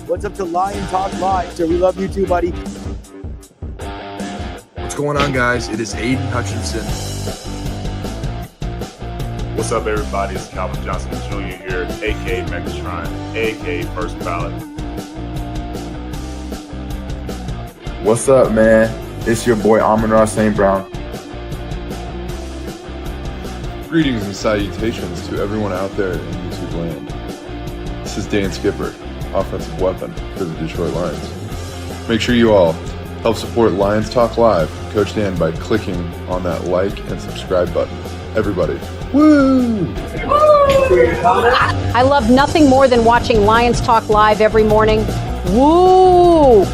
What's up to Lion Talk Live? So we love you too, buddy. What's going on, guys? It is Aiden Hutchinson. What's up, everybody? It's Calvin Johnson Jr. here, a.k.a. Megatron, a.k.a. First Ballot. What's up, man? It's your boy Amon-Ra St. Brown. Greetings and salutations to everyone out there in YouTube land. This is Dan Skipper, offensive weapon for the Detroit Lions. Make sure you all help support Lions Talk Live, Coach Dan, by clicking on that like and subscribe button. Everybody, woo! I love nothing more than watching Lions Talk Live every morning. Woo!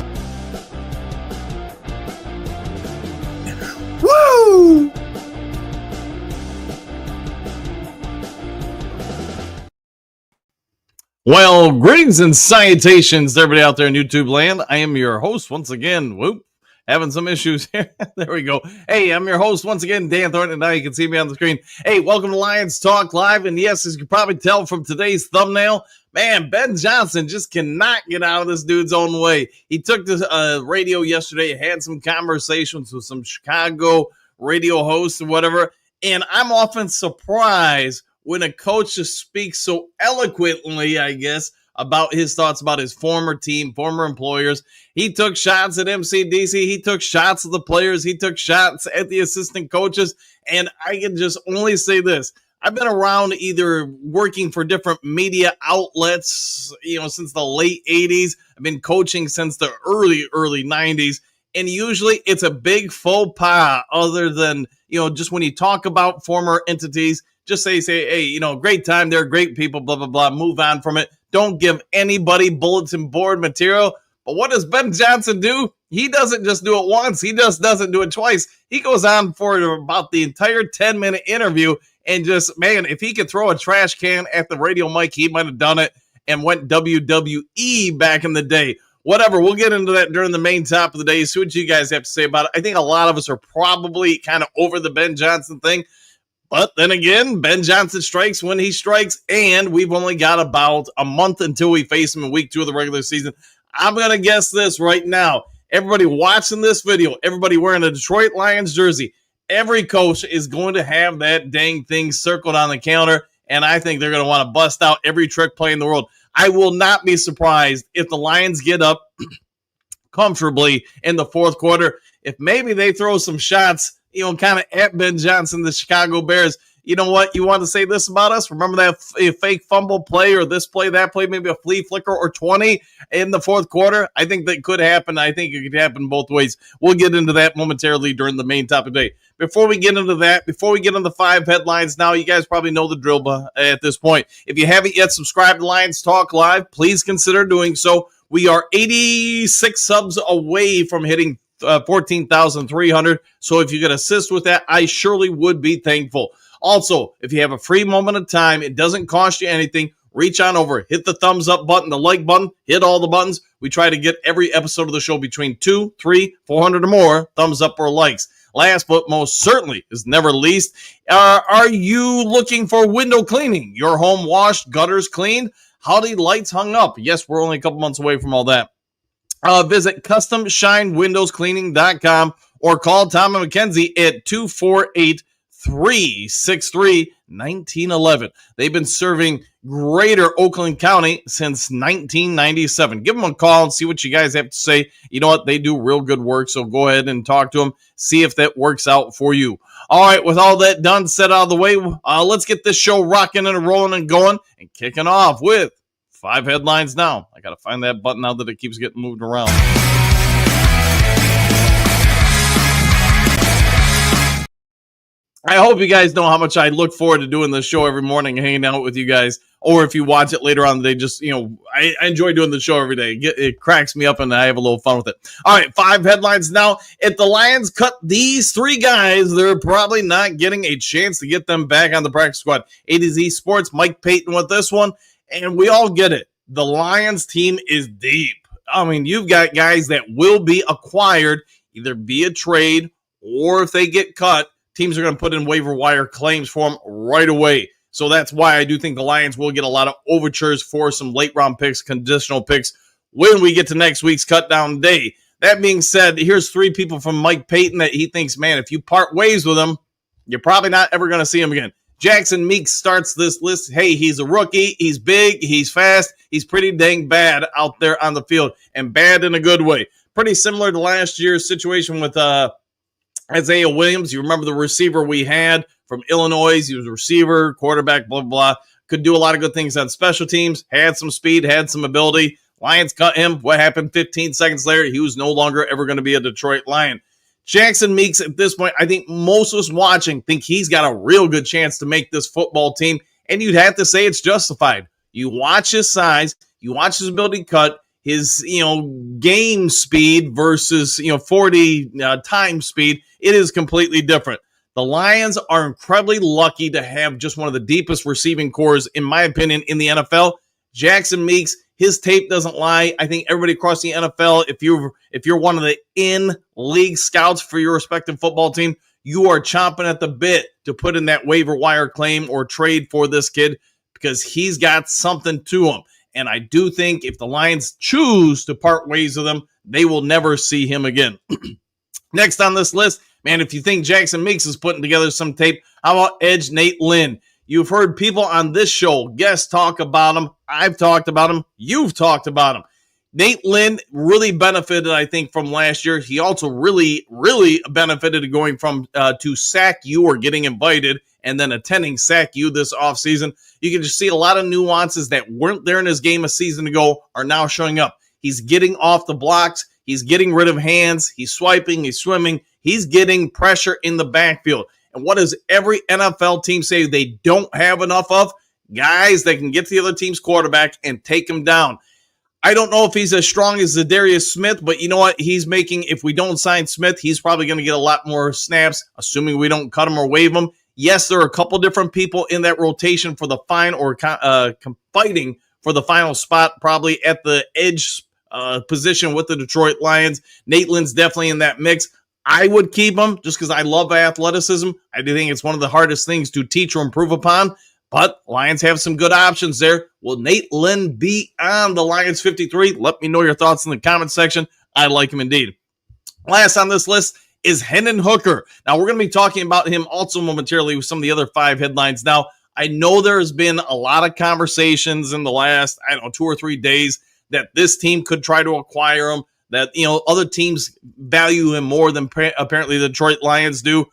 Woo! Well, greetings and salutations to everybody out there in YouTube land. I am your host once again. Whoop, having some issues here. There we go. Hey, I'm your host once again, Dan Thornton, and now you can see me on the screen. Hey, welcome to Lions Talk Live. And yes, as you can probably tell from today's thumbnail, man, Ben Johnson just cannot get out of this dude's own way. He took the radio yesterday, had some conversations with some Chicago radio hosts and whatever, and I'm often surprised when a coach just speaks so eloquently, I guess, about his thoughts about his former team, former employers. He took shots at MCDC. He took shots at the players. He took shots at the assistant coaches. And I can just only say this. I've been around either working for different media outlets, since the late 80s. I've been coaching since the early 90s. And usually it's a big faux pas other than, just when you talk about former entities, just say, hey, great time. They're great people, blah, blah, blah. Move on from it. Don't give anybody bulletin board material. But what does Ben Johnson do? He doesn't just do it once. He just doesn't do it twice. He goes on for about the entire 10-minute interview and just, man, if he could throw a trash can at the radio mic, he might have done it and went WWE back in the day. Whatever, we'll get into that during the main top of the day. See what you guys have to say about it. I think a lot of us are probably kind of over the Ben Johnson thing. But then again, Ben Johnson strikes when he strikes, and we've only got about a month until we face him in week 2 of the regular season. I'm going to guess this right now. Everybody watching this video, everybody wearing a Detroit Lions jersey, every coach is going to have that dang thing circled on the counter, and I think they're going to want to bust out every trick play in the world. I will not be surprised if the Lions get up comfortably in the fourth quarter, if maybe they throw some shots kind of at Ben Johnson, the Chicago Bears. You know what? You want to say this about us? Remember that fake fumble play or this play, that play, maybe a flea flicker or 20 in the fourth quarter? I think that could happen. I think it could happen both ways. We'll get into that momentarily during the main topic today. Before we get into that, before we get into the 5 headlines now, you guys probably know the drill at this point. If you haven't yet subscribed to Lions Talk Live, please consider doing so. We are 86 subs away from hitting 14,300. So if you could assist with that, I surely would be thankful. Also, if you have a free moment of time, it doesn't cost you anything. Reach on over, hit the thumbs up button, the like button, hit all the buttons. We try to get every episode of the show between 2, 3, 400 or more thumbs up or likes. Last but most certainly is never least, are you looking for window cleaning? Your home washed, gutters cleaned, holiday lights hung up? Yes, we're only a couple months away from all that. Visit CustomShineWindowsCleaning.com or call Tom and McKenzie at 248-363-1911. They've been serving greater Oakland County since 1997. Give them a call and see what you guys have to say. You know what? They do real good work, so go ahead and talk to them. See if that works out for you. All right, with all that done, set out of the way, let's get this show rocking and rolling and going and kicking off with 5 headlines now. I got to find that button now that it keeps getting moved around. I hope you guys know how much I look forward to doing this show every morning and hanging out with you guys. Or if you watch it later on the day, just, I enjoy doing the show every day. It cracks me up and I have a little fun with it. All right, 5 headlines now. If the Lions cut these 3 guys, they're probably not getting a chance to get them back on the practice squad. A to Z Sports, Mike Payton with this one. And we all get it. The Lions team is deep. I mean, you've got guys that will be acquired either via trade or if they get cut, teams are going to put in waiver wire claims for them right away. So that's why I do think the Lions will get a lot of overtures for some late round picks, conditional picks, when we get to next week's cut down day. That being said, here's 3 people from Mike Payton that he thinks, man, if you part ways with him, you're probably not ever going to see him again. Jackson Meeks starts this list. Hey, he's a rookie. He's big. He's fast. He's pretty dang bad out there on the field, and bad in a good way. Pretty similar to last year's situation with Isaiah Williams. You remember the receiver we had from Illinois. He was a receiver, quarterback, blah, blah, blah. Could do a lot of good things on special teams. Had some speed, had some ability. Lions cut him. What happened 15 seconds later? He was no longer ever going to be a Detroit Lion. Jackson Meeks, at this point, I think most of us watching think he's got a real good chance to make this football team, and you'd have to say it's justified. You watch his size, you watch his ability to cut, his game speed versus 40 time speed. It is completely different. The Lions are incredibly lucky to have just one of the deepest receiving cores, in my opinion, in the NFL. Jackson Meeks, his tape doesn't lie. I think everybody across the NFL, if you're one of the in-league scouts for your respective football team, you are chomping at the bit to put in that waiver wire claim or trade for this kid because he's got something to him. And I do think if the Lions choose to part ways with him, they will never see him again. Next on this list, man, if you think Jackson Meeks is putting together some tape, how about Edge Nate Lynn? You've heard people on this show, guests, talk about him. I've talked about him. You've talked about him. Nate Lynn really benefited, I think, from last year. He also really, really benefited going from to SAC U or getting invited and then attending SAC U this offseason. You can just see a lot of nuances that weren't there in his game a season ago are now showing up. He's getting off the blocks. He's getting rid of hands. He's swiping. He's swimming. He's getting pressure in the backfield. And what does every NFL team say they don't have enough of? Guys that can get to the other team's quarterback and take him down. I don't know if he's as strong as Zadarius Smith, but you know what? He's making, if we don't sign Smith, he's probably going to get a lot more snaps, assuming we don't cut him or waive him. Yes, there are a couple different people in that rotation for the fighting for the final spot, probably at the edge position with the Detroit Lions. Nate Lynn's definitely in that mix. I would keep him just because I love athleticism. I do think it's one of the hardest things to teach or improve upon, but Lions have some good options there. Will Nate Lynn be on the Lions 53? Let me know your thoughts in the comment section. I like him indeed. Last on this list is Hendon Hooker. Now, we're going to be talking about him also momentarily with some of the other 5 headlines. Now, I know there's been a lot of conversations in the last, 2 or 3 days that this team could try to acquire him, that, other teams value him more than apparently the Detroit Lions do.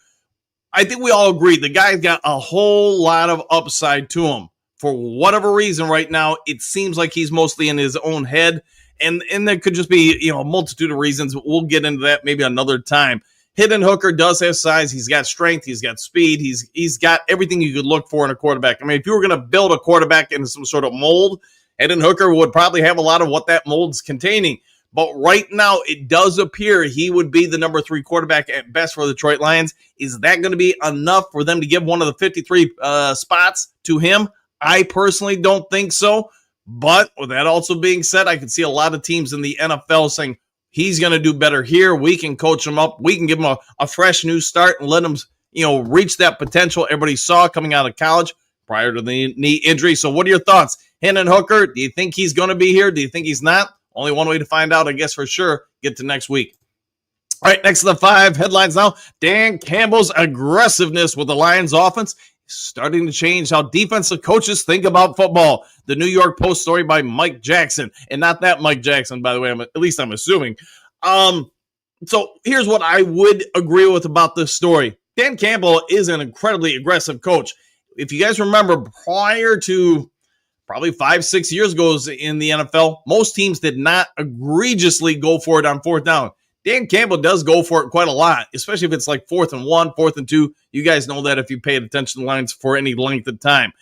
I think we all agree the guy's got a whole lot of upside to him. For whatever reason right now, it seems like he's mostly in his own head, and there could just be, a multitude of reasons. We'll get into that maybe another time. Hendon Hooker does have size. He's got strength. He's got speed. He's got everything you could look for in a quarterback. I mean, if you were going to build a quarterback in some sort of mold, Hendon Hooker would probably have a lot of what that mold's containing. But right now, it does appear he would be the number 3 quarterback at best for the Detroit Lions. Is that going to be enough for them to give one of the 53 spots to him? I personally don't think so. But with that also being said, I can see a lot of teams in the NFL saying he's going to do better here. We can coach him up. We can give him a fresh new start and let him, reach that potential everybody saw coming out of college prior to the knee injury. So what are your thoughts? Hendon Hooker, do you think he's going to be here? Do you think he's not? Only one way to find out, I guess, for sure. Get to next week. All right, next to the 5 headlines now. Dan Campbell's aggressiveness with the Lions offense is starting to change how defensive coaches think about football. The New York Post story by Mike Jackson. And not that Mike Jackson, by the way, at least I'm assuming. So here's what I would agree with about this story. Dan Campbell is an incredibly aggressive coach. If you guys remember, prior to probably 5-6 years ago in the NFL, most teams did not egregiously go for it on 4th down. Dan Campbell does go for it quite a lot, especially if it's like 4th and 1, 4th and 2. You guys know that if you paid attention to the Lions for any length of time.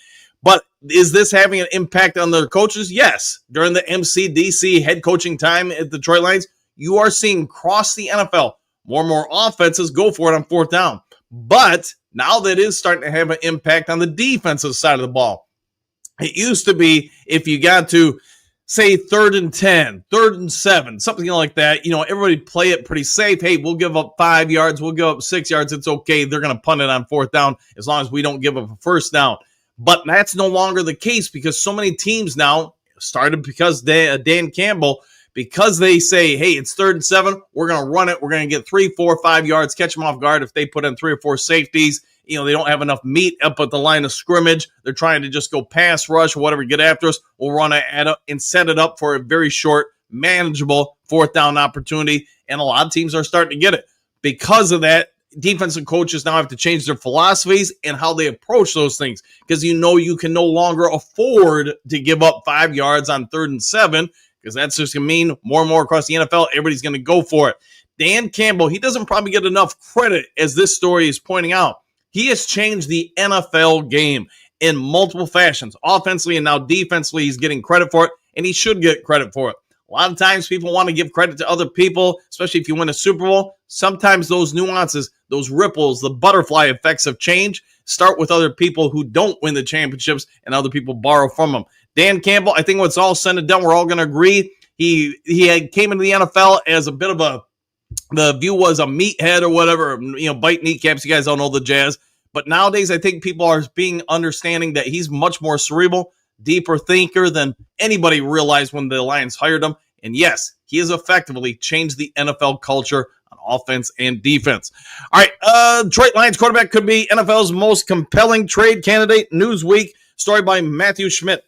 But is this having an impact on their coaches? Yes. During the MCDC head coaching time at the Detroit Lions, you are seeing across the NFL more and more offenses go for it on 4th down. But now that is starting to have an impact on the defensive side of the ball. It used to be if you got to, say, 3rd and 10, 3rd and 7, something like that, everybody play it pretty safe. Hey, we'll give up 5 yards. We'll give up 6 yards. It's okay. They're going to punt it on 4th down as long as we don't give up a 1st down. But that's no longer the case because so many teams now started because Dan Campbell because they say, hey, it's 3rd and 7, we're going to run it. We're going to get 3, 4, 5 yards, catch them off guard. If they put in 3 or 4 safeties, they don't have enough meat up at the line of scrimmage. They're trying to just go pass rush or whatever, get after us. We'll run it and set it up for a very short, manageable 4th down opportunity. And a lot of teams are starting to get it. Because of that, defensive coaches now have to change their philosophies and how they approach those things, because you can no longer afford to give up 5 yards on 3rd and 7, because that's just going to mean more and more across the NFL, everybody's going to go for it. Dan Campbell, he doesn't probably get enough credit, as this story is pointing out. He has changed the NFL game in multiple fashions, offensively and now defensively. He's getting credit for it, and he should get credit for it. A lot of times people want to give credit to other people, especially if you win a Super Bowl. Sometimes those nuances, those ripples, the butterfly effects of change start with other people who don't win the championships and other people borrow from them. Dan Campbell, I think when it's all said and done, we're all going to agree. He came into the NFL as a bit of the view was a meathead or whatever, bite kneecaps. You guys all know the jazz. But nowadays, I think people are understanding that he's much more cerebral, deeper thinker than anybody realized when the Lions hired him. And yes, he has effectively changed the NFL culture on offense and defense. All right, Detroit Lions quarterback could be NFL's most compelling trade candidate. Newsweek, story by Matthew Schmidt.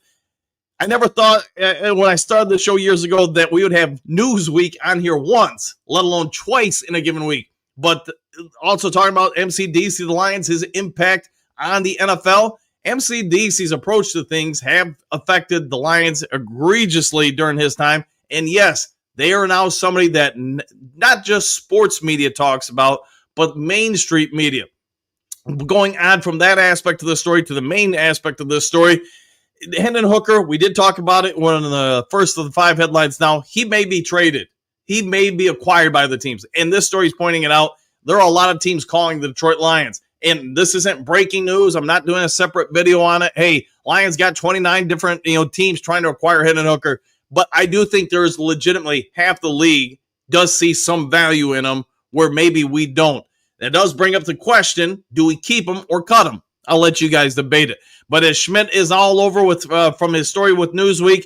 I never thought when I started the show years ago that we would have Newsweek on here once, let alone twice in a given week. But also talking about McDC, the Lions, his impact on the NFL. McDC's approach to things have affected the Lions egregiously during his time. And yes, they are now somebody that not just sports media talks about, but Main Street media. Going on from that aspect of the story to the main aspect of this story, Hendon Hooker, we did talk about it, one of the first of the 5 headlines now. He may be traded. He may be acquired by the teams. And this story is pointing it out. There are a lot of teams calling the Detroit Lions. And this isn't breaking news. I'm not doing a separate video on it. Hey, Lions got 29 different teams trying to acquire Hendon Hooker. But I do think there is legitimately half the league does see some value in him where maybe we don't. That does bring up the question, do we keep him or cut him? I'll let you guys debate it. But as Schmidt is all over with from his story with Newsweek,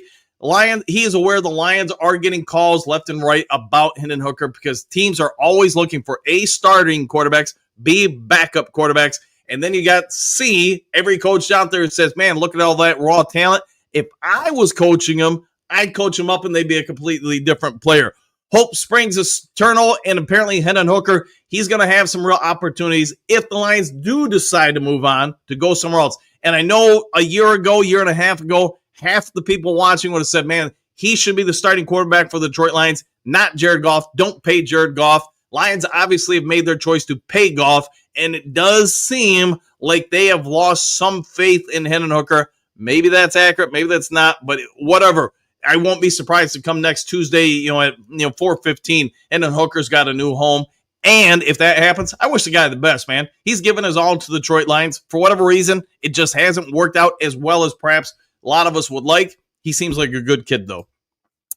he is aware the Lions are getting calls left and right about Hendon Hooker because teams are always looking for A, starting quarterbacks, B, backup quarterbacks, and then you got C, every coach out there says, man, look at all that raw talent. If I was coaching him, I'd coach him up and they'd be a completely different player. Hope springs eternal, and apparently Hendon Hooker, he's going to have some real opportunities if the Lions do decide to move on, to go somewhere else. And I know a year and a half ago, half the people watching would have said, man, he should be the starting quarterback for the Detroit Lions, not Jared Goff. Don't pay Jared Goff. Lions obviously have made their choice to pay Goff, and it does seem like they have lost some faith in Hendon Hooker. Maybe that's accurate, maybe that's not, but whatever. I won't be surprised to come next Tuesday, at 4:15, Hendon Hooker's got a new home. And if that happens, I wish the guy the best, man. He's given his all to the Detroit Lions. For whatever reason, it just hasn't worked out as well as perhaps a lot of us would like. He seems like a good kid, though.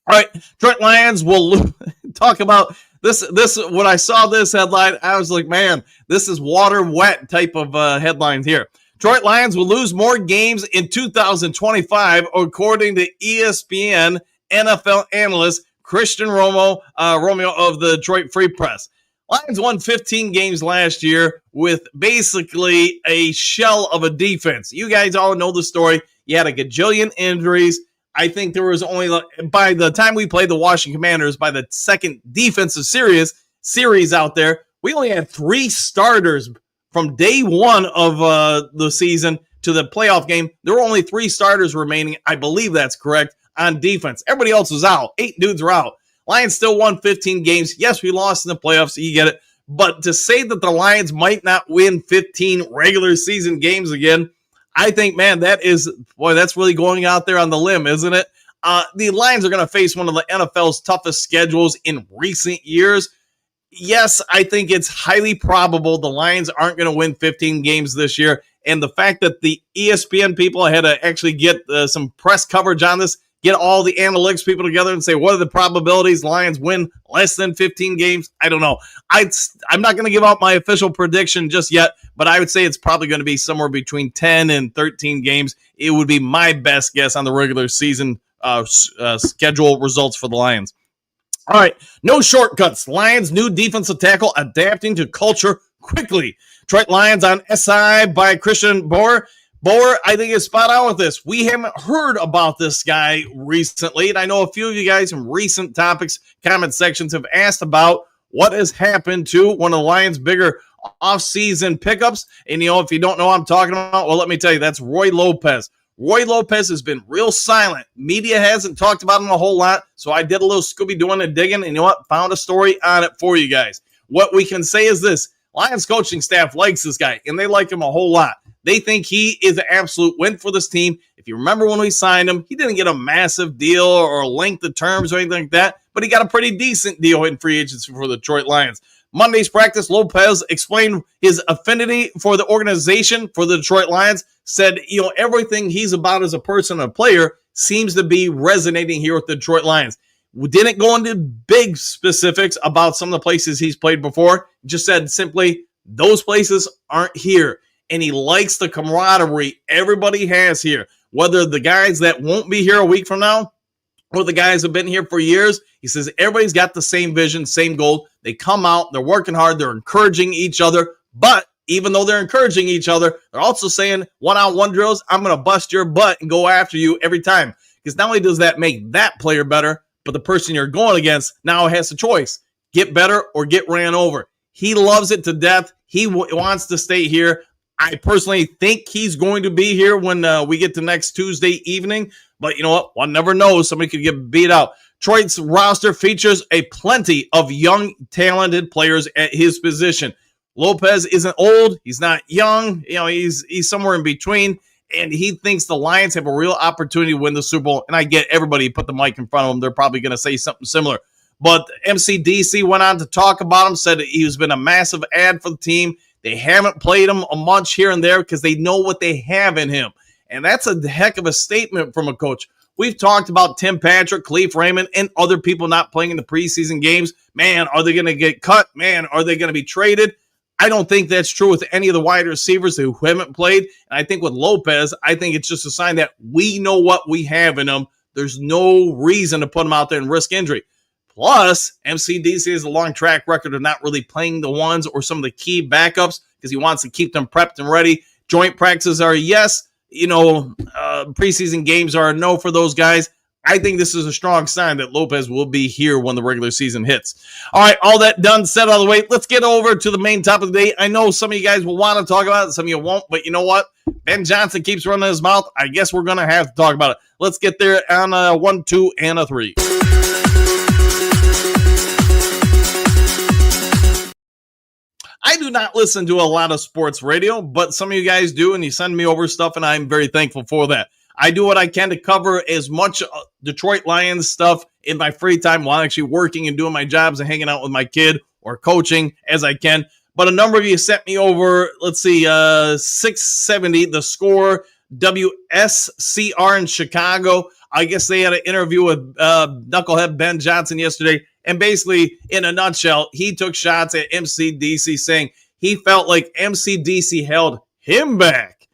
All right, Detroit Lions will talk about this. When I saw this headline, I was like, man, this is water wet type of headline here. Detroit Lions will lose more games in 2025, according to ESPN NFL analyst Christian Romeo of the Detroit Free Press. Lions won 15 games last year with basically a shell of a defense. You guys all know the story. You had a gajillion injuries. I think there was only, by the time we played the Washington Commanders, by the second defensive series out there, we only had 3 starters from day one of the season to the playoff game. There were only 3 starters remaining. I believe that's correct on defense. Everybody else was out. 8 dudes were out. Lions still won 15 games. Yes, we lost in the playoffs. So you get it. But to say that the Lions might not win 15 regular season games again, I think, man, that's really going out there on the limb, isn't it? The Lions are going to face one of the NFL's toughest schedules in recent years. Yes, I think it's highly probable the Lions aren't going to win 15 games this year. And the fact that the ESPN people had to actually get some press coverage on this, get all the analytics people together and say, what are the probabilities Lions win less than 15 games? I don't know. I'm not going to give out my official prediction just yet, but I would say it's probably going to be somewhere between 10 and 13 games. It would be my best guess on the regular season schedule results for the Lions. All right, no shortcuts. Lions' new defensive tackle adapting to culture quickly. Detroit Lions on SI by Christian Boer. Boer, I think, is spot on with this. We haven't heard about this guy recently, and I know a few of you guys in recent topics, comment sections have asked about what has happened to one of the Lions' bigger offseason pickups. And, if you don't know what I'm talking about, well, let me tell you, that's Roy Lopez. Roy Lopez has been real silent. Media hasn't talked about him a whole lot, so I did a little Scooby-Dooing and digging, and you know what? Found a story on it for you guys. What we can say is this. Lions coaching staff likes this guy, and they like him a whole lot. They think he is an absolute win for this team. If you remember when we signed him, he didn't get a massive deal or length of terms or anything like that, but he got a pretty decent deal in free agency for the Detroit Lions. Monday's practice, Lopez explained his affinity for the organization for the Detroit Lions, said, everything he's about as a person and a player seems to be resonating here with the Detroit Lions. We didn't go into big specifics about some of the places he's played before. Just said simply, those places aren't here. And he likes the camaraderie everybody has here. Whether the guys that won't be here a week from now or the guys have been here for years, he says everybody's got the same vision, same goal. They come out, they're working hard, they're encouraging each other. But even though they're encouraging each other, they're also saying one-on-one drills, I'm going to bust your butt and go after you every time. Because not only does that make that player better, but the person you're going against now has a choice. Get better or get ran over. He loves it to death. He wants to stay here. I personally think he's going to be here when we get to next Tuesday evening. But you know what? One never knows. Somebody could get beat out. Detroit's roster features a plenty of young, talented players at his position. Lopez isn't old. He's not young. He's somewhere in between. And he thinks the Lions have a real opportunity to win the Super Bowl. And I get everybody put the mic in front of them. They're probably going to say something similar. But McDC went on to talk about him, said he's been a massive add for the team. They haven't played him a bunch here and there because they know what they have in him. And that's a heck of a statement from a coach. We've talked about Tim Patrick, Khalif Raymond, and other people not playing in the preseason games. Man, are they going to get cut? Man, are they going to be traded? I don't think that's true with any of the wide receivers who haven't played. And I think with Lopez, I think it's just a sign that we know what we have in him. There's no reason to put him out there and risk injury. Plus, McDC has a long track record of not really playing the ones or some of the key backups because he wants to keep them prepped and ready. Joint practices are yes. Preseason games are a no for those guys. I think this is a strong sign that Lopez will be here when the regular season hits. All right, all that done, said all the way. Let's get over to the main topic of the day. I know some of you guys will want to talk about it. Some of you won't, but you know what? Ben Johnson keeps running his mouth. I guess we're going to have to talk about it. Let's get there on a 1, 2, and a 3. I do not listen to a lot of sports radio, but some of you guys do, and you send me over stuff, and I'm very thankful for that. I do what I can to cover as much Detroit Lions stuff in my free time while actually working and doing my jobs and hanging out with my kid or coaching as I can. But a number of you sent me over, 670, the score, WSCR in Chicago. I guess they had an interview with Knucklehead Ben Johnson yesterday. And basically, in a nutshell, he took shots at McDC saying he felt like McDC held him back.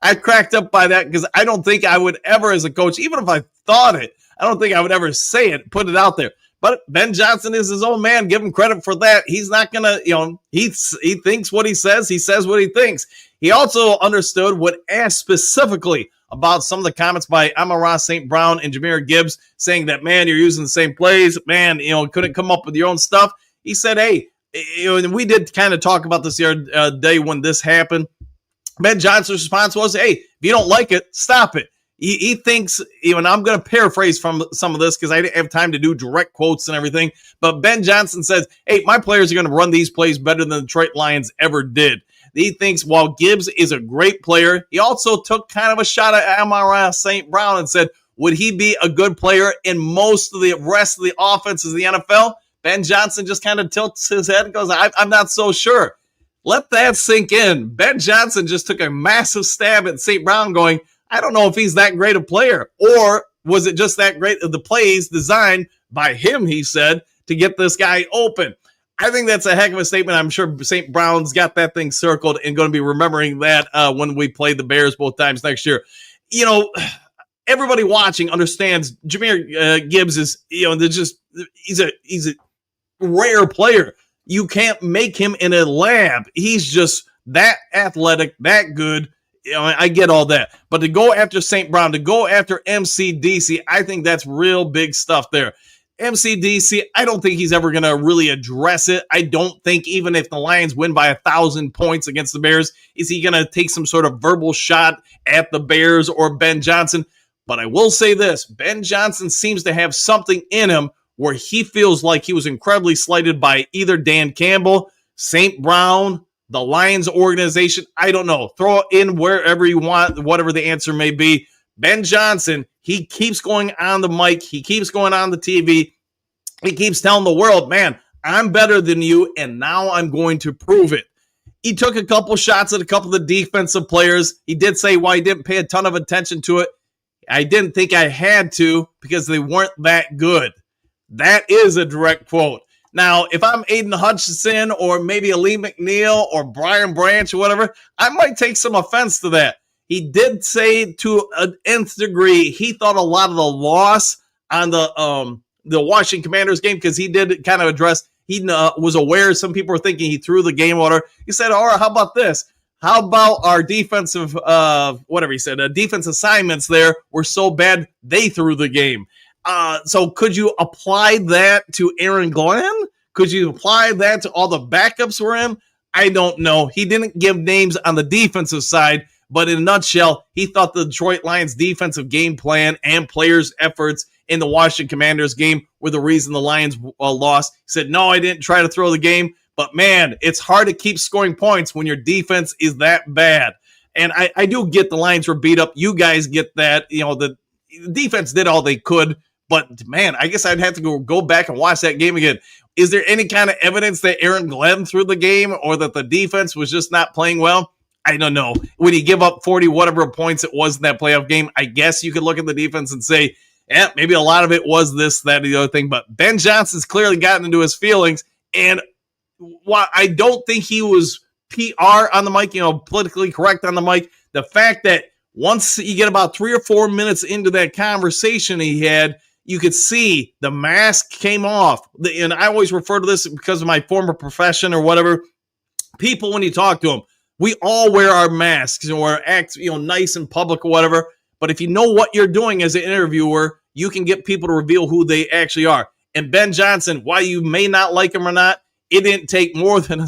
I cracked up by that because I don't think I would ever, as a coach, even if I thought it, I don't think I would ever say it, put it out there. But Ben Johnson is his own man. Give him credit for that. He's not going to, he thinks what he says what he thinks. He also understood what asked specifically about some of the comments by Amon-Ra St. Brown and Jahmyr Gibbs saying that, man, you're using the same plays. Man, couldn't come up with your own stuff. He said, hey, and we did kind of talk about this the other day when this happened. Ben Johnson's response was, hey, if you don't like it, stop it. He thinks, and I'm going to paraphrase from some of this because I didn't have time to do direct quotes and everything, but Ben Johnson says, hey, my players are going to run these plays better than the Detroit Lions ever did. He thinks while Gibbs is a great player, he also took kind of a shot at Amon-Ra St. Brown and said, would he be a good player in most of the rest of the offenses of the NFL? Ben Johnson just kind of tilts his head and goes, I'm not so sure. Let that sink in. Ben Johnson just took a massive stab at St. Brown going, I don't know if he's that great a player. Or was it just that great of the plays designed by him, he said, to get this guy open? I think that's a heck of a statement. I'm sure St. Brown's got that thing circled and going to be remembering that when we play the Bears both times next year. everybody watching understands Jahmyr Gibbs is, he's a rare player. You can't make him in a lab. He's just that athletic, that good. I get all that. But to go after St. Brown, to go after McDC, I think that's real big stuff there. McDC, I don't think he's ever going to really address it. I don't think even if the Lions win by 1,000 points against the Bears, is he going to take some sort of verbal shot at the Bears or Ben Johnson? But I will say this, Ben Johnson seems to have something in him where he feels like he was incredibly slighted by either Dan Campbell, St. Brown, the Lions organization. I don't know. Throw it in wherever you want, whatever the answer may be. Ben Johnson, he keeps going on the mic. He keeps going on the TV. He keeps telling the world, man, I'm better than you, and now I'm going to prove it. He took a couple shots at a couple of the defensive players. He did say why he didn't pay a ton of attention to it. I didn't think I had to because they weren't that good. That is a direct quote. Now, if I'm Aiden Hutchinson or maybe a Lee McNeil or Brian Branch or whatever, I might take some offense to that. He did say to an nth degree he thought a lot of the loss on the Washington Commanders game, because he did kind of address, he was aware some people were thinking he threw the game order. He said, all right, how about this? How about our defensive, defense assignments there were so bad they threw the game. So could you apply that to Aaron Glenn? Could you apply that to all the backups we're in? I don't know. He didn't give names on the defensive side, but in a nutshell, he thought the Detroit Lions defensive game plan and players' efforts in the Washington Commanders game were the reason the Lions lost. He said, no, I didn't try to throw the game. But, man, it's hard to keep scoring points when your defense is that bad. And I do get the Lions were beat up. You guys get that. The defense did all they could. But, man, I guess I'd have to go back and watch that game again. Is there any kind of evidence that Aaron Glenn threw the game or that the defense was just not playing well? I don't know. When you give up 40 whatever points it was in that playoff game, I guess you could look at the defense and say, yeah, maybe a lot of it was this, that, or the other thing. But Ben Johnson's clearly gotten into his feelings. And while I don't think he was PR on the mic, politically correct on the mic, the fact that once you get about 3 or 4 minutes into that conversation he had, you could see the mask came off. And I always refer to this because of my former profession or whatever. People, when you talk to them, we all wear our masks or act, nice in public or whatever. But if you know what you're doing as an interviewer, you can get people to reveal who they actually are. And Ben Johnson, while you may not like him or not, it didn't take more than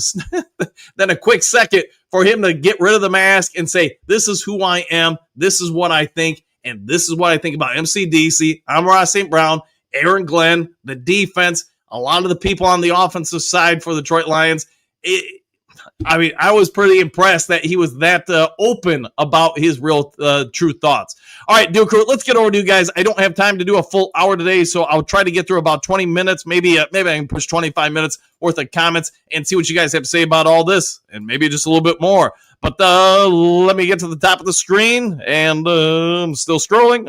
a quick second for him to get rid of the mask and say, this is who I am, this is what I think, and this is what I think about McDC, Amon-Ra St. Brown, Aaron Glenn, the defense, a lot of the people on the offensive side for the Detroit Lions. I was pretty impressed that he was that open about his real true thoughts. All right, Duke Crew, let's get over to you guys. I don't have time to do a full hour today, so I'll try to get through about 20 minutes. Maybe I can push 25 minutes worth of comments and see what you guys have to say about all this, and maybe just a little bit more. But let me get to the top of the screen, and I'm still scrolling.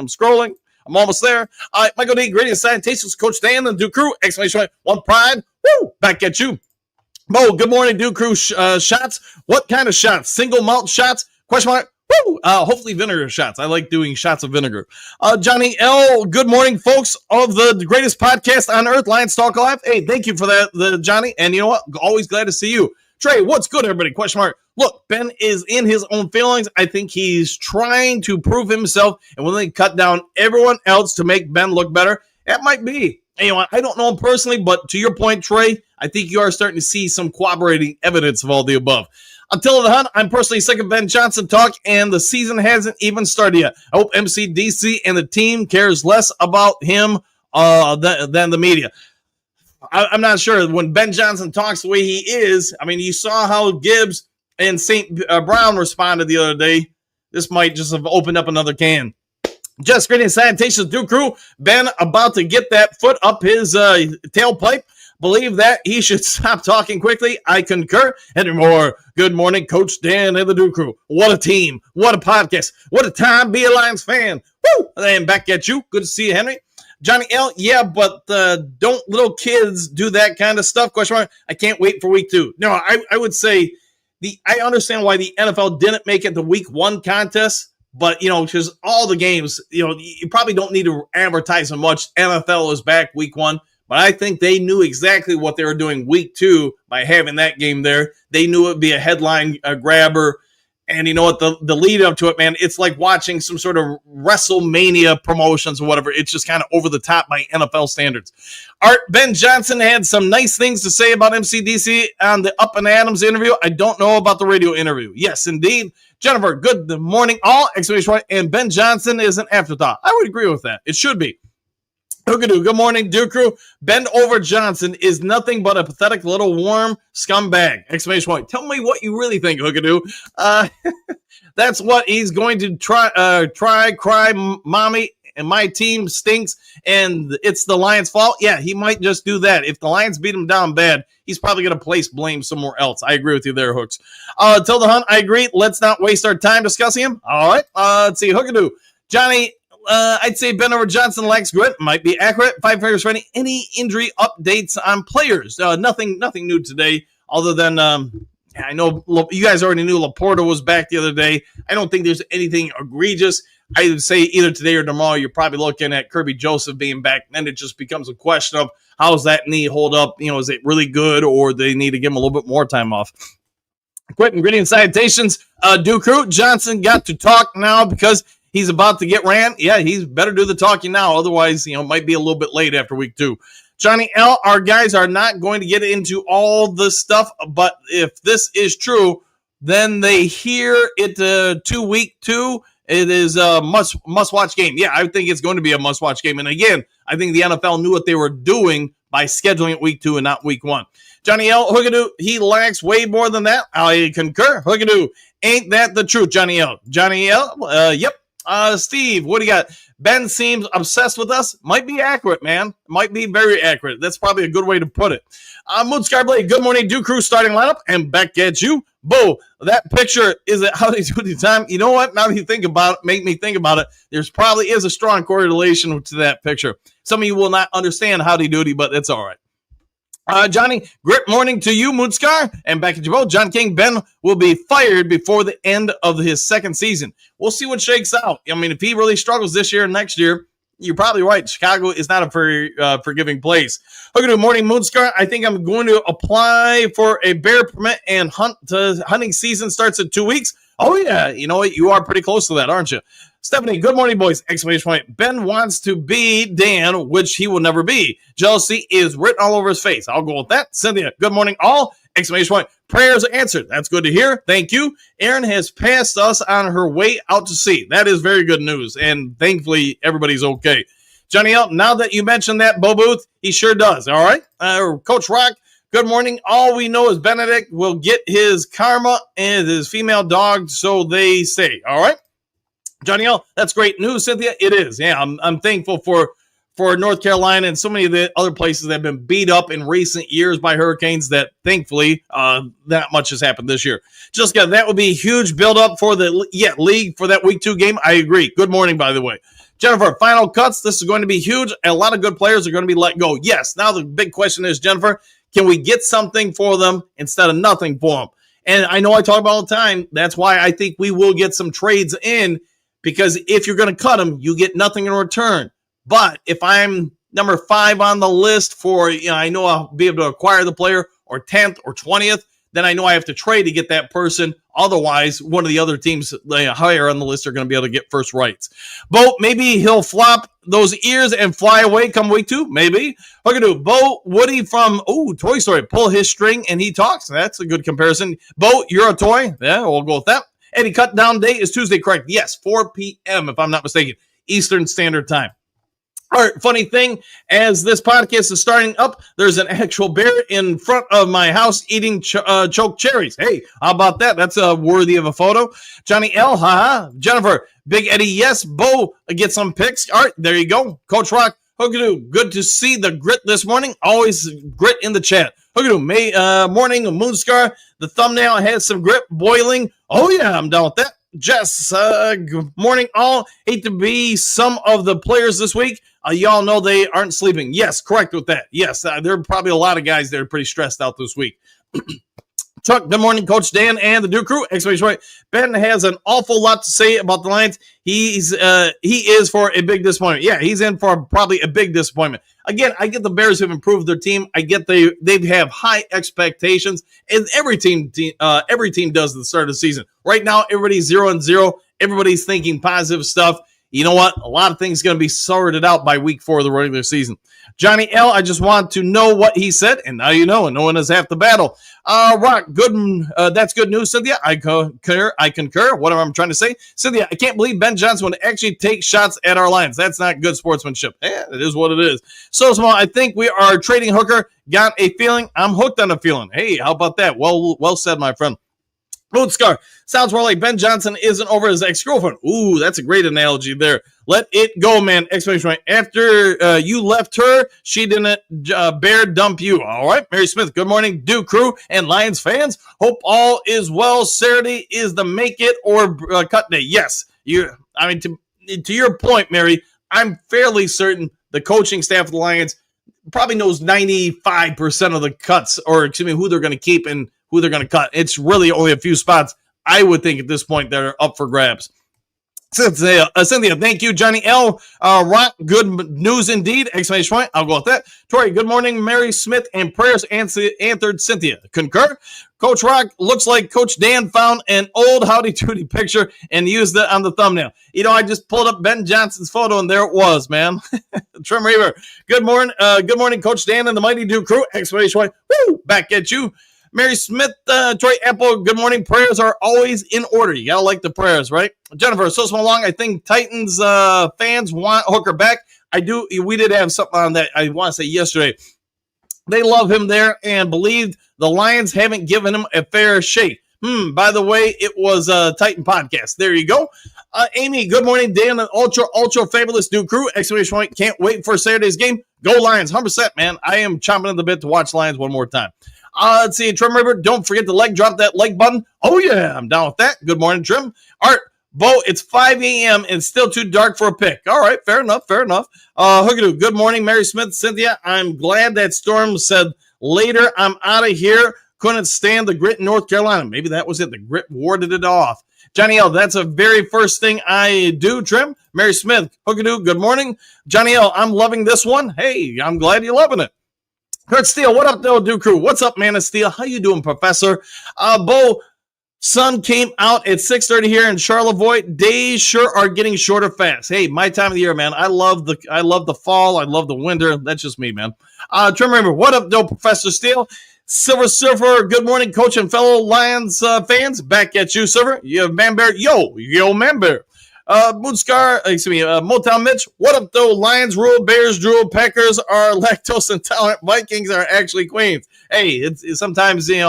I'm almost there. All right, Michael D, Gradient Salutations, Coach Dan, and Duke Crew, exclamation point, one pride. Woo! Back at you. Mo, good morning, Duke Crew. Shots. What kind of shots? Single malt shots? Question mark. Woo! Hopefully vinegar shots. I like doing shots of vinegar. Johnny L, good morning, folks of the greatest podcast on earth, Lions Talk Live. Hey, thank you for that, Johnny. And you know what? Always glad to see you. Trey, what's good, everybody? Question mark. Look, Ben is in his own feelings. I think he's trying to prove himself and when they cut down everyone else to make Ben look better. That might be. I don't know him personally, but to your point, Trey, I think you are starting to see some corroborating evidence of all the above. Until the hunt, I'm personally sick of Ben Johnson talk, and the season hasn't even started yet. I hope McDC and the team cares less about him than the media. I'm not sure. When Ben Johnson talks the way he is, you saw how Gibbs and St. Brown responded the other day. This might just have opened up another can. Just Gradient Salutations, Duke Crew. Ben about to get that foot up his tailpipe. Believe that he should stop talking quickly. I concur. Henry Moore, good morning, Coach Dan and the Duke Crew. What a team. What a podcast. What a time be a Lions fan. Woo! And back at you. Good to see you, Henry. Johnny L, yeah, but don't little kids do that kind of stuff? Question mark. I can't wait for week 2. No, I would say I understand why the NFL didn't make it the week 1 contest, But, because all the games, you probably don't need to advertise them much. NFL is back week 1. But I think they knew exactly what they were doing week 2 by having that game there. They knew it would be a headline grabber. And you know what? The lead up to it, man, it's like watching some sort of WrestleMania promotions or whatever. It's just kind of over the top by NFL standards. Art Ben Johnson had some nice things to say about MCDC on the Up and Adams interview. I don't know about the radio interview. Yes, indeed. Jennifer, good morning, all! Exclamation point. And Ben Johnson is an afterthought. I would agree with that. It should be. Hookadoo, good morning, Duke Crew. Bend over Johnson is nothing but a pathetic little worm scumbag. Exclamation point. Tell me what you really think, Hookadoo. That's what he's going to cry, mommy, and my team stinks, and it's the Lions' fault. Yeah, he might just do that. If the Lions beat him down bad, he's probably going to place blame somewhere else. I agree with you there, Hooks. Tilda Hunt, I agree. Let's not waste our time discussing him. All right. Let's see, Hookadoo. Johnny, I'd say Ben over Johnson lacks grit. Might be accurate. 5 fingers for any injury updates on players. Nothing new today, other than I know you guys already knew Laporta was back the other day. I don't think there's anything egregious. I would say either today or tomorrow, you're probably looking at Kirby Joseph being back. Then it just becomes a question of how's that knee hold up? Is it really good, or they need to give him a little bit more time off? Quick ingredient citations. Duke Crew, Johnson got to talk now because he's about to get ran. Yeah, he's better do the talking now. Otherwise, it might be a little bit late after week 2. Johnny L., our guys are not going to get into all this stuff, but if this is true, then they hear it to week 2. It is a must-watch game. Yeah, I think it's going to be a must-watch game. And again, I think the NFL knew what they were doing by scheduling it week 2 and not week 1. Johnny L., Hookadoo, he lacks way more than that. I concur. Hookadoo, ain't that the truth, Johnny L.? Johnny L., yep. Steve, what do you got? Ben seems obsessed with us. Might be accurate, man. Might be very accurate. That's probably a good way to put it. Moonscar Blade, good morning, Duke Crew starting lineup, and back at you. Bo, that picture is it how they do the time? You know what? Now that you think about it, make me think about it. There's probably is a strong correlation to that picture. Some of you will not understand Howdy Doody, but it's all right. Johnny, great morning to you, Moonscar. And back at you both. John King, Ben will be fired before the end of his second season. We'll see what shakes out. I mean, if he really struggles this year and next year, you're probably right. Chicago is not a very forgiving place. Okay, good morning, Moonscar. I think I'm going to apply for a bear permit, and hunting season starts in 2 weeks. Oh, yeah. You know what? You are pretty close to that, aren't you? Stephanie, good morning, boys. Exclamation point. Ben wants to be Dan, which he will never be. Jealousy is written all over his face. I'll go with that. Cynthia, good morning, all. Exclamation point. Prayers are answered. That's good to hear. Thank you. Erin has passed us on her way out to sea. That is very good news, and thankfully everybody's okay. Johnny L., now that you mentioned that, Bo Booth, he sure does. All right. Coach Rock, good morning. All we know is Benedict will get his karma and his female dog, so they say. All right. Johnny L., that's great news, Cynthia. It is. Yeah, I'm thankful for North Carolina and so many of the other places that have been beat up in recent years by hurricanes that thankfully not much has happened this year. Jessica, that would be a huge build-up for the league for that week 2 game. I agree. Good morning, by the way. Jennifer, final cuts. This is going to be huge. A lot of good players are going to be let go. Yes. Now the big question is, Jennifer, can we get something for them instead of nothing for them? And I know I talk about all the time. That's why I think we will get some trades in, because if you're going to cut them, you get nothing in return. But if I'm number 5 on the list for, I know I'll be able to acquire the player, or 10th or 20th, then I know I have to trade to get that person. Otherwise, one of the other teams higher on the list are going to be able to get first rights. Bo, maybe he'll flop those ears and fly away come week 2. Maybe. Bo, Woody from Toy Story, pull his string and he talks. That's a good comparison. Bo, you're a toy. Yeah, we'll go with that. Eddie, cut down date is Tuesday, correct? Yes, 4 p.m., if I'm not mistaken, Eastern Standard Time. All right, funny thing, as this podcast is starting up, there's an actual bear in front of my house eating choke cherries. Hey, how about that? That's worthy of a photo. Johnny L., haha. Jennifer, Big Eddie, yes. Bo, get some pics. All right, there you go. Coach Rock, Hookadoo, good to see the grit this morning. Always grit in the chat. Hookadoo, morning, Moonscar. The thumbnail has some grit boiling. Oh, yeah, I'm down with that. Jess, good morning, all. Hate to be some of the players this week. Y'all know they aren't sleeping. Yes, correct with that. Yes, there are probably a lot of guys that are pretty stressed out this week. Chuck, good morning, Coach Dan and the Duke crew. Exclamation point. Ben has an awful lot to say about the Lions. He is for a big disappointment. Yeah, he's in for probably a big disappointment. Again, I get the Bears have improved their team. I get they have high expectations, and every team does at the start of the season. Right now, everybody's 0-0. Everybody's thinking positive stuff. You know what? A lot of things going to be sorted out by week 4 of the regular season. Johnny L., I just want to know what he said, and now you know, and no one is half the battle. Rock, good. That's good news, Cynthia. I concur. What am I trying to say? Cynthia, I can't believe Ben Johnson would actually take shots at our Lions. That's not good sportsmanship. Yeah, it is what it is. So small, I think we are trading Hooker. Got a feeling. I'm hooked on a feeling. Hey, how about that? Well said, my friend. Mood Scar, sounds more like Ben Johnson isn't over his ex-girlfriend. Ooh, that's a great analogy there. Let it go, man. Exclamation point. After you left her, she didn't bear dump you. All right, Mary Smith, good morning, Duke crew and Lions fans. Hope all is well. Saturday is the make it or cut day. Yes, to your point, Mary, I'm fairly certain the coaching staff of the Lions probably knows 95% of the cuts, or excuse me, who they're going to keep and who they're going to cut. It's really only a few spots, I would think, at this point that are up for grabs. Cynthia, thank you. Johnny L. Rock, good news indeed. Exclamation point. I'll go with that. Tori, good morning. Mary Smith and prayers answered. Cynthia, concur. Coach Rock, looks like Coach Dan found an old Howdy Doody picture and used it on the thumbnail. You know, I just pulled up Ben Johnson's photo and there it was, man. Trim Reaver, good morning, Coach Dan and the Mighty Duke crew. Exclamation point. Woo, back at you. Mary Smith, Troy Apple, good morning. Prayers are always in order. You got to like the prayers, right? Jennifer, so small long. I think Titans fans want Hooker back. I do. We did have something on that, I want to say, yesterday. They love him there and believe the Lions haven't given him a fair shake. By the way, it was a Titan podcast. There you go. Amy, good morning. Dan, an ultra fabulous new crew. Exclamation point. Can't wait for Saturday's game. Go Lions. 100%, man. I am chomping at the bit to watch Lions one more time. Let's see, Trim River, don't forget to drop that like button. Oh, yeah, I'm down with that. Good morning, Trim. Art, Bo, it's 5 a.m. and still too dark for a pick. All right, fair enough. Hookadoo, good morning, Mary Smith, Cynthia. I'm glad that Storm said later, I'm out of here. Couldn't stand the grit in North Carolina. Maybe that was it. The grit warded it off. Johnny L., that's the very first thing I do, Trim. Mary Smith, Hookadoo, good morning. Johnny L., I'm loving this one. Hey, I'm glad you're loving it. Kurt Steele, what up, though, Duke crew? What's up, man of Steel? How you doing, Professor? Bo, sun came out at 6:30 here in Charlevoix. Days sure are getting shorter fast. Hey, my time of the year, man. I love the fall. I love the winter. That's just me, man. Trim River, what up, though, Professor Steele? Silver Surfer, good morning, coach and fellow Lions fans. Back at you, Silver. You have Man Bear. Yo, Man Bear. Moonscar, Motown Mitch, what up, though? Lions rule, Bears drool, Packers are lactose intolerant, Vikings are actually queens. Hey, it's sometimes, you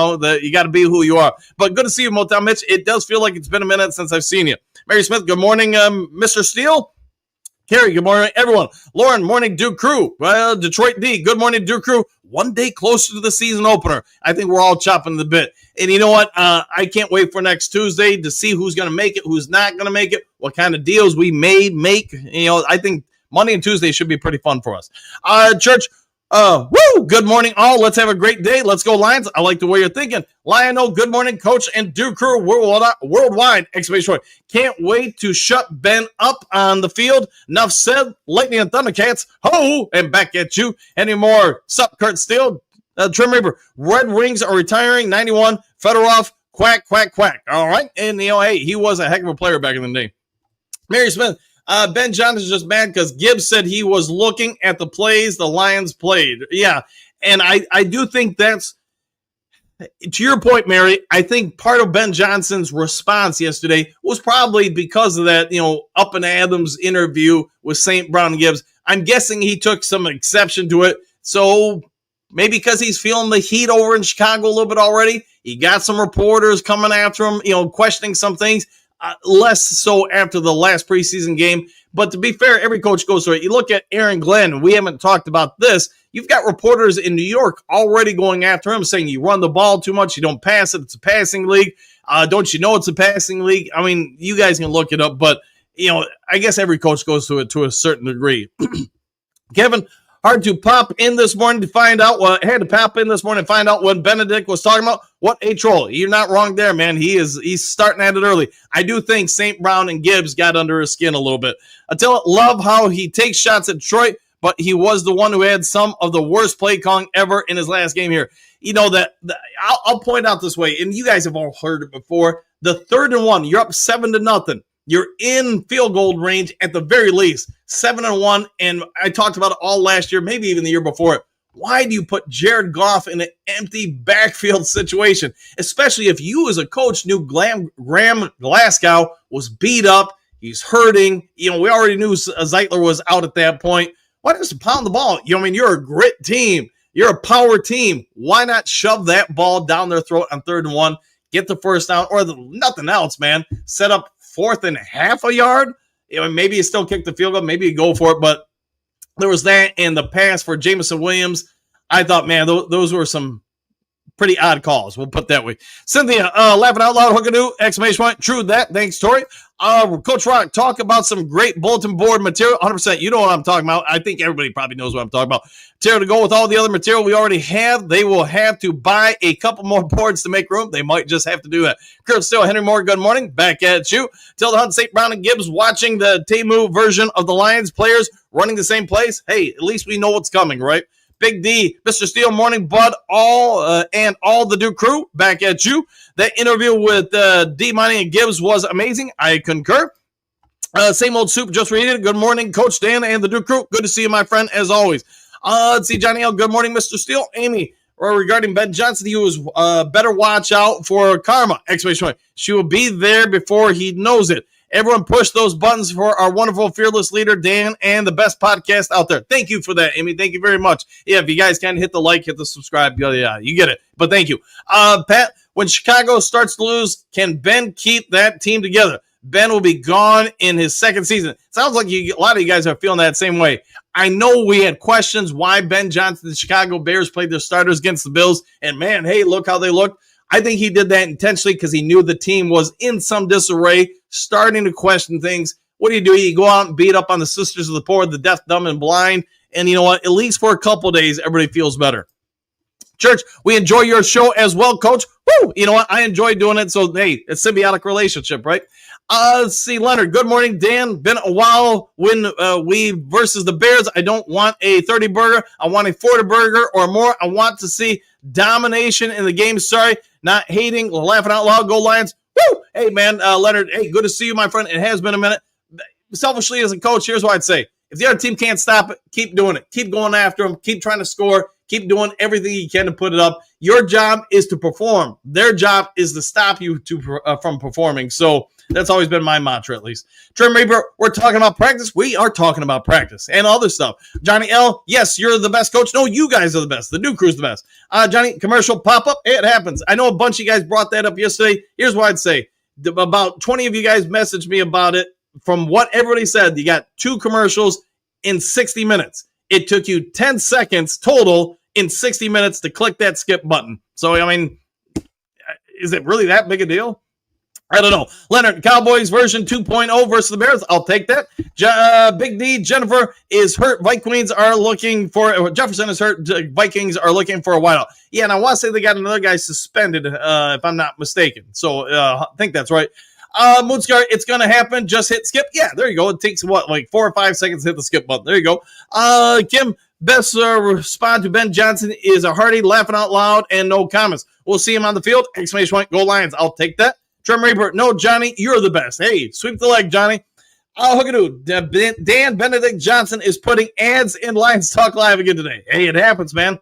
got to be who you are. But good to see you, Motown Mitch. It does feel like it's been a minute since I've seen you. Mary Smith, good morning, Mr. Steele. Carrie, good morning, everyone. Lauren, morning, Duke crew. Well, Detroit D, good morning, Duke crew. One day closer to the season opener. I think we're all chopping the bit. And you know what? I can't wait for next Tuesday to see who's going to make it, who's not going to make it, what kind of deals we may make. I think Monday and Tuesday should be pretty fun for us. Church, good morning, all. Let's have a great day. Let's go, Lions. I like the way you're thinking. Lionel, good morning, coach and Duke crew worldwide. Exclamation point. Can't wait to shut Ben up on the field. Enough said. Lightning and Thundercats. Ho! And back at you. Any more? Sup, Kurt Steele? Trim Reaper. Red Wings are retiring. 91. Fedorov. Quack, quack, quack. All right. And, hey, he was a heck of a player back in the day. Mary Smith. Ben Johnson's just mad because Gibbs said he was looking at the plays the Lions played. Yeah, and I do think that's, to your point, Mary, I think part of Ben Johnson's response yesterday was probably because of that, Up and Adams interview with St. Brown and Gibbs. I'm guessing he took some exception to it. So maybe because he's feeling the heat over in Chicago a little bit already, he got some reporters coming after him, questioning some things. Less so after the last preseason game. But to be fair, every coach goes through it. You look at Aaron Glenn. We haven't talked about this. You've got reporters in New York already going after him, saying you run the ball too much. You don't pass it. It's a passing league. Don't you know it's a passing league? I mean, you guys can look it up. But, I guess every coach goes through it to a certain degree. Kevin, Hard to pop in this morning to find out what Benedict was talking about. What a troll. You're not wrong there, man. He's starting at it early. I do think St. Brown and Gibbs got under his skin a little bit. I love how he takes shots at Detroit, but he was the one who had some of the worst play calling ever in his last game here. You know that I'll point out this way, and you guys have all heard it before. The 3rd and 1, you're up 7-0. You're in field goal range at the very least, 7-1. And I talked about it all last year, maybe even the year before it. Why do you put Jared Goff in an empty backfield situation, especially if you as a coach knew Graham Glasgow was beat up, he's hurting. You know, we already knew Zeitler was out at that point. Why not just pound the ball? You know, I mean, you're a grit team. You're a power team. Why not shove that ball down their throat on 3rd and 1, get the first down, or nothing else, man. Set up 4th and half a yard. You know, maybe you still kick the field goal. Maybe you go for it. But there was that and the pass for Jameson Williams. I thought, man, those were some pretty odd calls. We'll put it that way. Cynthia, laughing out loud, hookadoo, exclamation point. True that. Thanks, Tori. Coach Rock, talk about some great bulletin board material. 100%. You know what I'm talking about. I think everybody probably knows what I'm talking about. Material to go with all the other material we already have. They will have to buy a couple more boards to make room. They might just have to do that. Kurt Steele, Henry Moore, good morning. Back at you. Till the Hunt, St. Brown and Gibbs watching the Temu version of the Lions players running the same place. Hey, at least we know what's coming, right? Big D, Mr. Steele, morning, bud, and all the Duke crew, back at you. That interview with D. Money and Gibbs was amazing. I concur. Same old soup, just read it. Good morning, Coach Dan and the Duke crew. Good to see you, my friend, as always. Let's see, Johnny L. Good morning, Mr. Steele. Amy, regarding Ben Johnson, he was better watch out for karma. Exclamation point. She will be there before he knows it. Everyone push those buttons for our wonderful, fearless leader, Dan, and the best podcast out there. Thank you for that, Amy. Thank you very much. Yeah, if you guys can hit the like, hit the subscribe. Yeah, you get it. But thank you. Pat, when Chicago starts to lose, can Ben keep that team together? Ben will be gone in his second season. Sounds like a lot of you guys are feeling that same way. I know we had questions why Ben Johnson and the Chicago Bears played their starters against the Bills. And, man, hey, look how they looked. I think he did that intentionally because he knew the team was in some disarray, starting to question things. What do? You go out and beat up on the sisters of the poor, the deaf, dumb, and blind. And you know what? At least for a couple of days, everybody feels better. Church, we enjoy your show as well, Coach. Woo! You know what? I enjoy doing it. So, hey, it's a symbiotic relationship, right? Let's see, Leonard. Good morning, Dan. Been a while when we versus the Bears. I don't want a 30 burger. I want a 40 burger or more. I want to see domination in the game. Sorry, not hating, laughing out loud. Go Lions. Woo! Hey, man, Leonard. Hey, good to see you, my friend. It has been a minute. Selfishly, as a coach, here's what I'd say. If the other team can't stop it, keep doing it. Keep going after them. Keep trying to score. Keep doing everything you can to put it up. Your job is to perform. Their job is to stop you from performing. So that's always been my mantra, at least. Trim Reaper, we're talking about practice. We are talking about practice and other stuff. Johnny L, yes, you're the best coach. No, you guys are the best. The new crew's the best. Johnny, commercial pop-up. It happens. I know a bunch of you guys brought that up yesterday. Here's what I'd say. About 20 of you guys messaged me about it. From what everybody said, you got 2 commercials in 60 minutes. It took you 10 seconds total in 60 minutes to click that skip button. So, I mean, is it really that big a deal? I don't know. Leonard, Cowboys version 2.0 versus the Bears. I'll take that. Big D, Jennifer is hurt. Vikings are looking for Jefferson is hurt. Vikings are looking for a wideout. Yeah, and I want to say they got another guy suspended, if I'm not mistaken. So I think that's right. Moonscar, it's going to happen. Just hit skip. Yeah, there you go. It takes, like 4 or 5 seconds to hit the skip button. There you go. Kim, best response to Ben Johnson is a hearty, laughing out loud, and no comments. We'll see him on the field. Exclamation point, go Lions. I'll take that. Trem Reaper, no, Johnny, you're the best. Hey, sweep the leg, Johnny. Hookadoo. Dan Benedict Johnson is putting ads in Lions Talk Live again today. Hey, it happens, man.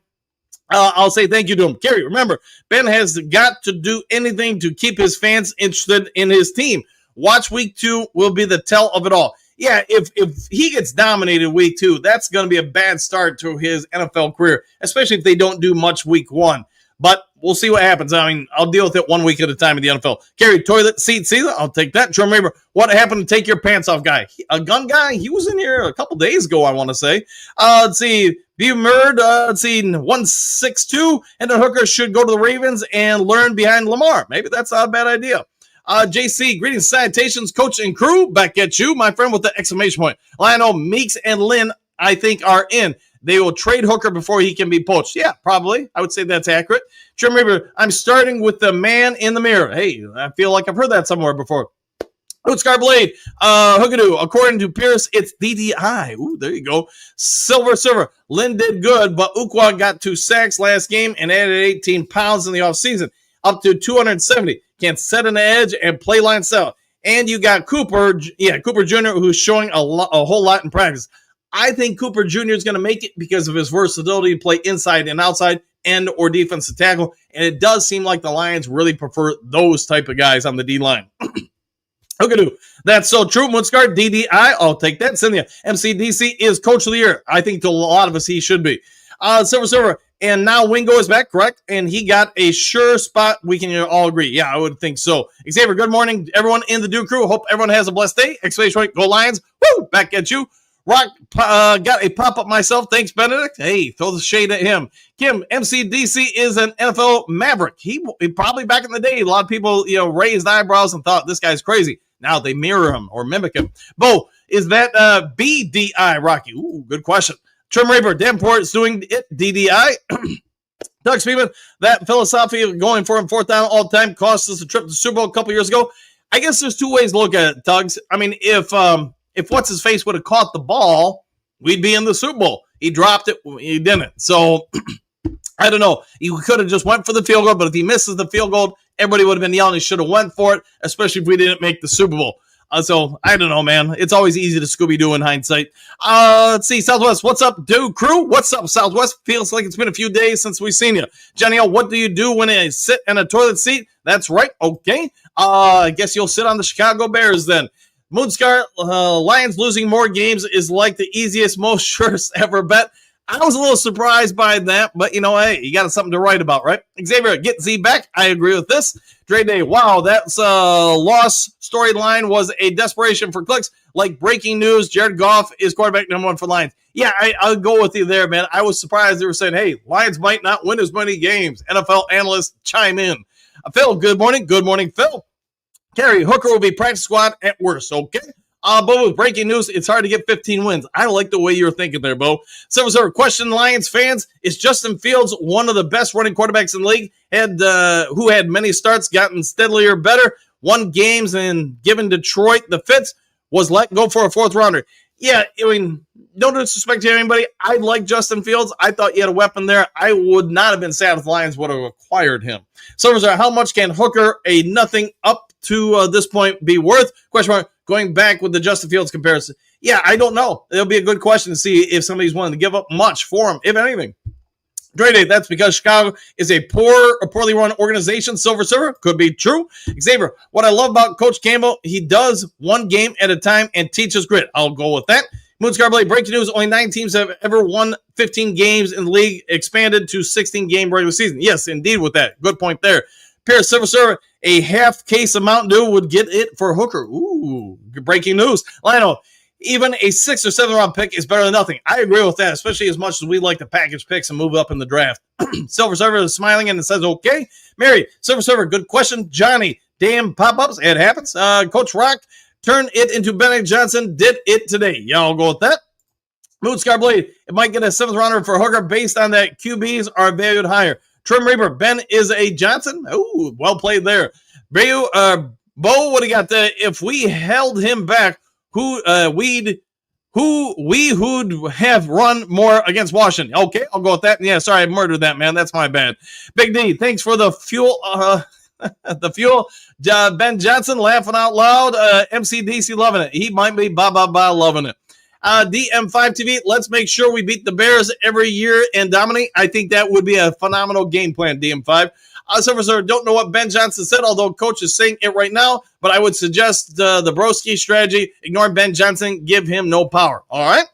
I'll say thank you to him. Kerry, remember, Ben has got to do anything to keep his fans interested in his team. Watch week 2 will be the tell of it all. Yeah, if he gets dominated week 2, that's going to be a bad start to his NFL career, especially if they don't do much week 1. But we'll see what happens. I mean, I'll deal with it 1 week at a time in the NFL. Kerry, toilet seat season. I'll take that. Trim Reaper, what happened to take your pants off guy? A gun guy? He was in here a couple days ago, I want to say. Let's see. Murd, let's see, 162. And the Hooker should go to the Ravens and learn behind Lamar. Maybe that's not a bad idea. JC, greetings, salutations, coach and crew. Back at you, my friend, with the exclamation point. Lionel, Meeks, and Lynn, I think, are in. They will trade Hooker before he can be poached. Yeah, probably. I would say that's accurate. Trim Reaper, I'm starting with the man in the mirror. Hey, I feel like I've heard that somewhere before. Scar Blade, Hookadoo, according to Pierce, it's DDI. Ooh, there you go. Silver. Lynn did good, but Ukwa got 2 sacks last game and added 18 pounds in the offseason, up to 270. Can't set an edge and play line sell. And you got Cooper Jr., who's showing a whole lot in practice. I think Cooper Jr. is going to make it because of his versatility to play inside and outside, end or defensive tackle. And it does seem like the Lions really prefer those type of guys on the D-line. Hookadoo. That's so true. Moonscar, DDI, I'll take that. Cynthia, MCDC is coach of the year. I think to a lot of us he should be. Silver. And now Wingo is back, correct? And he got a sure spot. We can all agree. Yeah, I would think so. Xavier, good morning, everyone in the Duke crew. Hope everyone has a blessed day. Exclamation point, go Lions. Woo! Back at you. Rock, got a pop-up myself. Thanks, Benedict. Hey, throw the shade at him. Kim, MCDC is an NFL maverick. He probably back in the day, a lot of people, raised eyebrows and thought this guy's crazy. Now they mirror him or mimic him. Bo, is that BDI, Rocky? Ooh, good question. Trim Reaper, Davenport is doing it, DDI. Doug Speedman, that philosophy of going for him 4th down all the time cost us a trip to the Super Bowl a couple years ago. I guess there's 2 ways to look at it, Tugs. I mean, if what's-his-face would have caught the ball, we'd be in the Super Bowl. He dropped it. He didn't. So, I don't know. He could have just went for the field goal, but if he misses the field goal, everybody would have been yelling he should have went for it, especially if we didn't make the Super Bowl. So, I don't know, man. It's always easy to Scooby-Doo in hindsight. Let's see. Southwest, what's up, dude? Crew, what's up, Southwest? Feels like it's been a few days since we've seen you. Johnny L, what do you do when I sit in a toilet seat? That's right. Okay. I guess you'll sit on the Chicago Bears then. Moonscar, Lions losing more games is like the easiest, most surest ever bet. I was a little surprised by that, but hey, you got something to write about, right? Xavier, get Z back. I agree with this. Dre Day, wow, that's loss storyline was a desperation for clicks. Like breaking news, Jared Goff is quarterback number 1 for Lions. Yeah, I'll go with you there, man. I was surprised they were saying, hey, Lions might not win as many games. NFL analysts chime in. Phil, good morning. Good morning, Phil. Kerry, Hooker will be practice squad at worst, okay? Bo, with breaking news, it's hard to get 15 wins. I like the way you're thinking there, Bo. Silver, question, Lions fans, is Justin Fields one of the best running quarterbacks in the league? Who had many starts, gotten steadily better, won games, and given Detroit the fits, was let go for a 4th rounder. Yeah, I mean, no disrespect to anybody. I like Justin Fields. I thought you had a weapon there. I would not have been sad if the Lions would have acquired him. Silver, how much can Hooker, a nothing up to this point, be worth? Question mark. Going back with the Justin Fields comparison. Yeah, I don't know. It'll be a good question to see if somebody's willing to give up much for him, if anything. Dre Day, that's because Chicago is a poorly run organization. Silver, could be true. Xavier, what I love about Coach Campbell, he does 1 game at a time and teaches grit. I'll go with that. Moonscar Blade, breaking news, only 9 teams have ever won 15 games in the league, expanded to 16-game regular season. Yes, indeed with that. Good point there. Pierce, Silver, a half case of Mountain Dew would get it for Hooker. Ooh, breaking news. Lionel, even a 6th or 7th round pick is better than nothing. I agree with that, especially as much as we like to package picks and move up in the draft. Silver is smiling and says, okay. Mary, Silver, good question. Johnny, damn pop-ups. It happens. Coach Rock, turn it into Benedict Johnson. Did it today. Y'all go with that. Moonscar Blade, it might get a 7th rounder for Hooker based on that QBs are valued higher. Trim Reaper, Ben is a Johnson. Ooh, well played there. Bo, what do you got there? If we held him back, who we would have run more against Washington. Okay, I'll go with that. Yeah, sorry, I murdered that, man. That's my bad. Big D, thanks for the fuel. Ben Johnson laughing out loud. MCDC loving it. He might be loving it. DM5 TV, let's make sure we beat the Bears every year and dominate. I think that would be a phenomenal game plan, DM5. Silver, don't know what Ben Johnson said, although coach is saying it right now, but I would suggest the Broski strategy. Ignore Ben Johnson, give him no power. All right?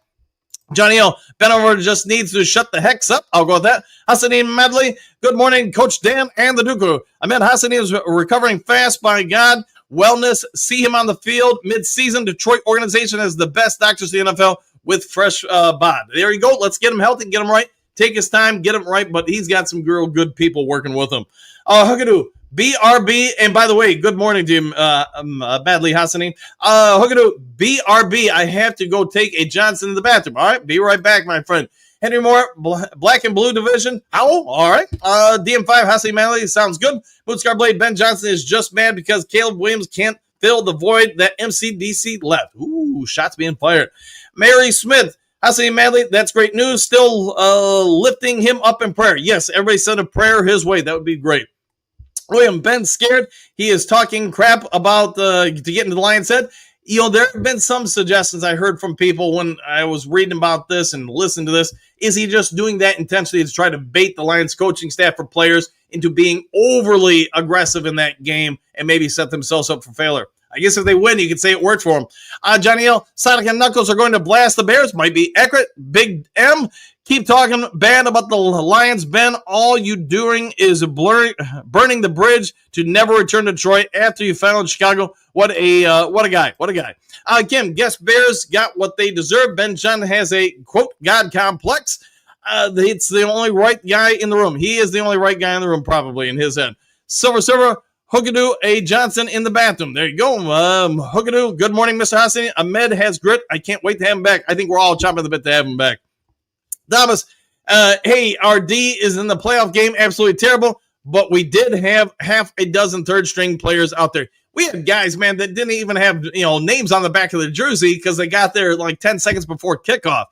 Johnny L. Ben Over just needs to shut the hex up. I'll go with that. Hassanin Medley, good morning, Coach Dan and the Duke. Ahmed Hassanin is recovering fast, by God. Wellness, see him on the field mid-season. Detroit organization has the best doctors in the NFL with fresh bod. There you go. Let's get him healthy, get him right. Take his time, get him right, but he's got some real good people working with him. Huckadoo, BRB, and by the way, good morning to you, Badly Hassanin. Hookado, BRB, I have to go take a Johnson in the bathroom. All right, be right back, my friend. Henry Moore, Black and Blue Division. Owl, all right. DM5, Hassanin Manley, sounds good. Bootscar Blade, Ben Johnson is just mad because Caleb Williams can't fill the void that MCDC left. Ooh, shots being fired. Mary Smith, Hassanin Manley, that's great news. Still lifting him up in prayer. Yes, everybody send a prayer his way. That would be great. William, Ben's scared. He is talking crap about to get into the Lions' head. You know, there have been some suggestions I heard from people when I was reading about this and listening to this. Is he just doing that intentionally to try to bait the Lions coaching staff or players into being overly aggressive in that game and maybe set themselves up for failure? I guess if they win, you could say it worked for them. Johnny L, Sonic and Knuckles are going to blast the Bears. Might be accurate. Big M, keep talking bad about the Lions, Ben. All you doing is burning the bridge to never return to Detroit after you fell in Chicago. What a guy. What a guy. Kim, guess Bears got what they deserve. Ben Johnson has a, quote, God complex. It's the only right guy in the room. He is the only right guy in the room, probably, in his head. Silver, Hookadoo, A. Johnson in the bathroom. There you go. Hookadoo, good morning, Mr. Hassan. Ahmed has grit. I can't wait to have him back. I think we're all chomping at the bit to have him back. Thomas, hey, our D is in the playoff game. Absolutely terrible. But we did have half a dozen third-string players out there. We had guys, man, that didn't even have names on the back of their jersey because they got there like 10 seconds before kickoff.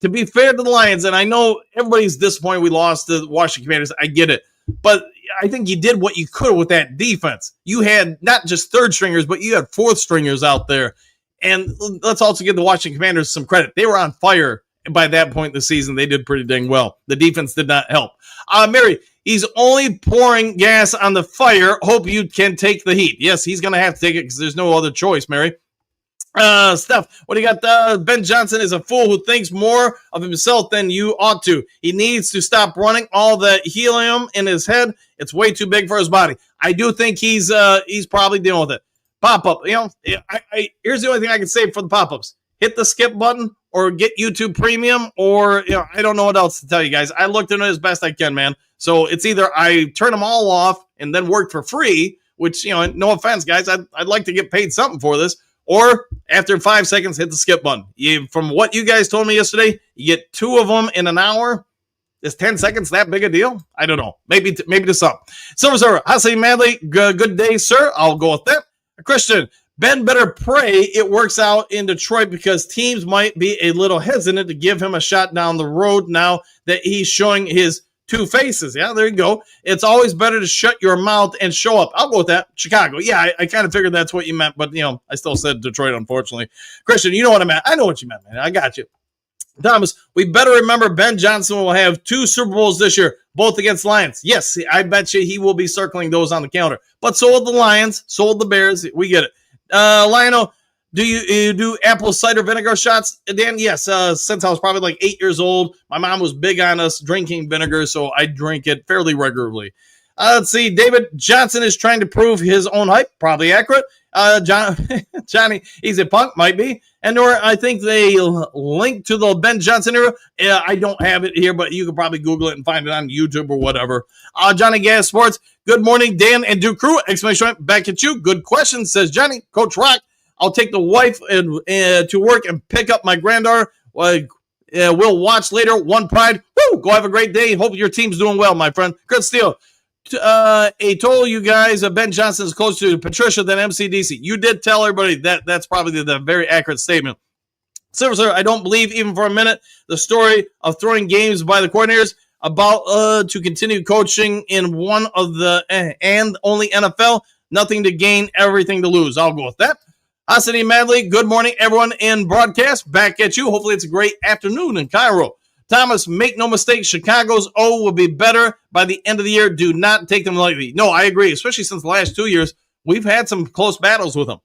To be fair to the Lions, and I know everybody's disappointed we lost to the Washington Commanders. I get it. But I think you did what you could with that defense. You had not just third stringers, but you had fourth stringers out there. And let's also give the Washington Commanders some credit. They were on fire by that point in the season. They did pretty dang well. The defense did not help. Mary, he's only pouring gas on the fire. Hope you can take the heat. Yes, he's going to have to take it because there's no other choice, Mary. Steph, what do you got? Ben Johnson is a fool who thinks more of himself than you ought to. He needs to stop running all the helium in his head. It's way too big for his body. I do think he's probably dealing with it. Pop-up, here's the only thing I can say for the pop-ups. Hit the skip button or get YouTube Premium or, I don't know what else to tell you guys. I looked into it as best I can, man. So it's either I turn them all off and then work for free, which, no offense, guys. I'd like to get paid something for this. Or after 5 seconds, hit the skip button. From what you guys told me yesterday, you get 2 of them in an hour. Is 10 seconds that big a deal? I don't know. Maybe to some. Silver, Hassan Madley, good day, sir. I'll go with that. Christian, Ben better pray it works out in Detroit because teams might be a little hesitant to give him a shot down the road now that he's showing his 2 faces. Yeah, there you go. It's always better to shut your mouth and show up. I'll go with that. Chicago. Yeah, I kind of figured that's what you meant, but, I still said Detroit, unfortunately. Christian, you know what I meant. I know what you meant, man. I got you. Thomas, we better remember Ben Johnson will have 2 Super Bowls this year, both against Lions. Yes, I bet you he will be circling those on the calendar. But so will the Lions, so will the Bears. We get it. Lionel, do you do apple cider vinegar shots, Dan? Yes, since I was probably like 8 years old, my mom was big on us drinking vinegar, so I drink it fairly regularly. Let's see. David Johnson is trying to prove his own hype. Probably accurate. Johnny, he's a punk. Might be. And or I think they link to the Ben Johnson era. I don't have it here, but you can probably Google it and find it on YouTube or whatever. Johnny Gas Sports. Good morning, Dan and Duke Crew. Exclamation point back at you. Good question, says Johnny. Coach Rock. I'll take the wife to work and pick up my granddaughter. We'll watch later. One Pride. Woo! Go have a great day. Hope your team's doing well, my friend. Chris Steele. I told you guys Ben Johnson is closer to Patricia than MCDC. You did tell everybody that's probably the very accurate statement. Sir, I don't believe even for a minute the story of throwing games by the coordinators about to continue coaching in one of the and only NFL. Nothing to gain, everything to lose. I'll go with that. Hassan Madley, good morning, everyone in broadcast. Back at you. Hopefully it's a great afternoon in Cairo. Thomas, make no mistake, Chicago's O will be better by the end of the year. Do not take them lightly. No, I agree, especially since the last 2 years. We've had some close battles with them.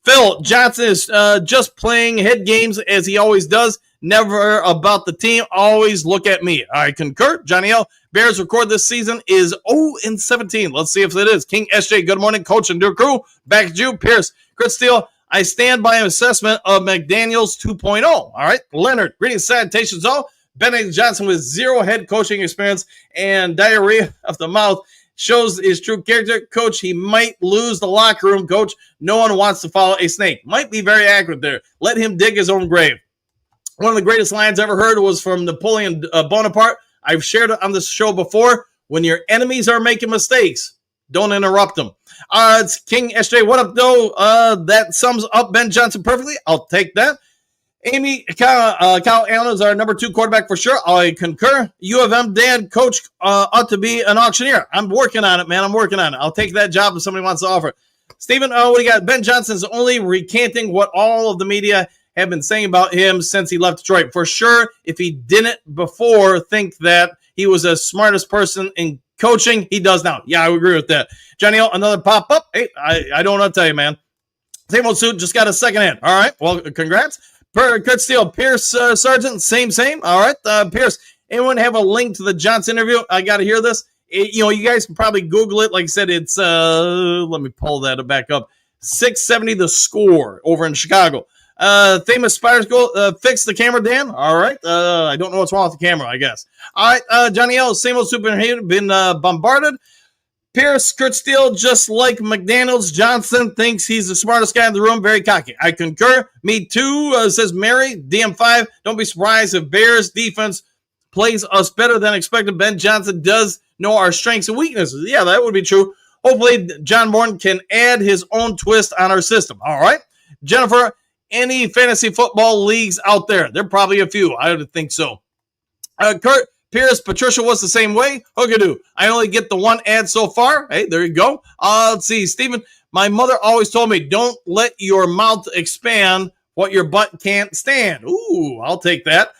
Phil, Johnson is just playing head games as he always does. Never about the team. Always look at me. I concur. Johnny L. Bears record this season is 0-17. Let's see if it is. King SJ, good morning. Coach and Duke Crew. Back at you. Pierce, Chris Steele. I stand by an assessment of McDaniels 2.0. All right. Leonard, greetings, salutations all. Benedict Johnson with 0 head coaching experience and diarrhea of the mouth shows his true character. Coach, he might lose the locker room. Coach, no one wants to follow a snake. Might be very accurate there. Let him dig his own grave. One of the greatest lines I ever heard was from Napoleon Bonaparte. I've shared it on this show before. When your enemies are making mistakes, don't interrupt them. It's King SJ. What up, though? That sums up Ben Johnson perfectly. I'll take that. Amy, Kyle Allen is our number 2 quarterback for sure. I concur. U of M, Dan, coach ought to be an auctioneer. I'm working on it, man. I'm working on it. I'll take that job if somebody wants to offer it. Stephen, what do you got? Ben Johnson's only recanting what all of the media have been saying about him since he left Detroit. For sure, if he didn't before think that he was the smartest person in coaching, he does now. Yeah, I agree with that. Johnny O, another pop-up. Hey, I don't know what to tell you, man. Same old suit, just got a second hand. All right, well, congrats. Kurt Steele, Pierce Sargent, same. All right, Pierce, anyone have a link to the Johnson interview? I got to hear this. You guys can probably Google it. Like I said, it's, let me pull that back up. 670 The Score over in Chicago. Famous Spiders Goal, fix the camera, Dan. All right. I don't know what's wrong with the camera, I guess. All right, Johnny L, same old superhero, been bombarded. Pierce, Kurt Steele, just like McDaniels, Johnson thinks he's the smartest guy in the room. Very cocky. I concur. Me too, says Mary. DM5, don't be surprised if Bears defense plays us better than expected. Ben Johnson does know our strengths and weaknesses. Yeah, that would be true. Hopefully, John Morton can add his own twist on our system. All right. Jennifer, any fantasy football leagues out there? There are probably a few. I would think so. Kurt, Pierce, Patricia was the same way. Hookadoo. I only get the one ad so far. Hey, there you go. Let's see. Stephen, my mother always told me, don't let your mouth expand what your butt can't stand. Ooh, I'll take that.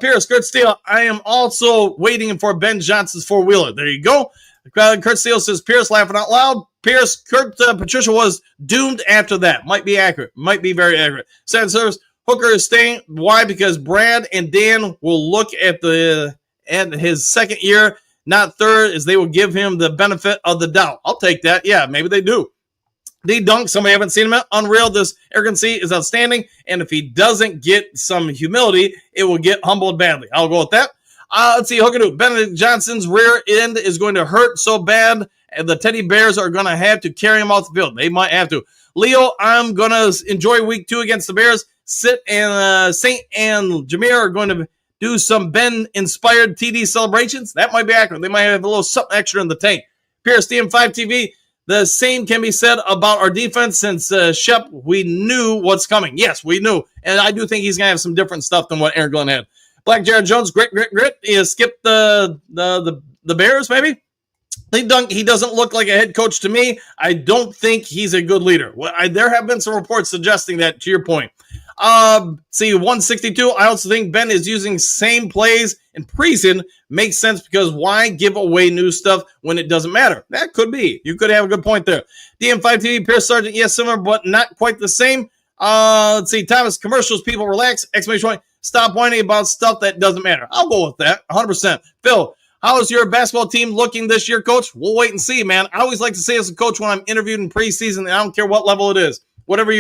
Pierce, Kurt Steele, I am also waiting for Ben Johnson's four-wheeler. There you go. Kurt Steele says, Pierce laughing out loud. Pierce, Kurt, Patricia was doomed after that. Might be accurate. Might be very accurate. Sad service. Hooker is staying. Why? Because Brad and Dan will look at his second year, not third, as they will give him the benefit of the doubt. I'll take that. Yeah, maybe they do. D-Dunk, somebody haven't seen him yet. Unreal. This arrogancy is outstanding. And if he doesn't get some humility, it will get humbled badly. I'll go with that. Let's see. Hookadoo. Benedict Johnson's rear end is going to hurt so bad, and the Teddy Bears are going to have to carry him off the field. They might have to. Leo, I'm going to enjoy week 2 against the Bears. St. and Jameer are going to do some Ben-inspired TD celebrations. That might be accurate. They might have a little something extra in the tank. Pierce, DM5 TV, the same can be said about our defense since Shep, we knew what's coming. Yes, we knew. And I do think he's going to have some different stuff than what Aaron Glenn had. Black Jared Jones, grit. He skipped the Bears, maybe? He doesn't look like a head coach to me. I don't think he's a good leader. There have been some reports suggesting that, to your point. See, 162, I also think Ben is using same plays in preseason. Makes sense because why give away new stuff when it doesn't matter? That could be. You could have a good point there. DM5 TV, Pierce Sargent, yes, similar, but not quite the same. Let's see, Thomas, commercials, people relax, exclamation point, stop whining about stuff that doesn't matter. I'll go with that, 100%. Phil, how is your basketball team looking this year, coach? We'll wait and see, man. I always like to say as a coach when I'm interviewed in preseason, and I don't care what level it is. Whatever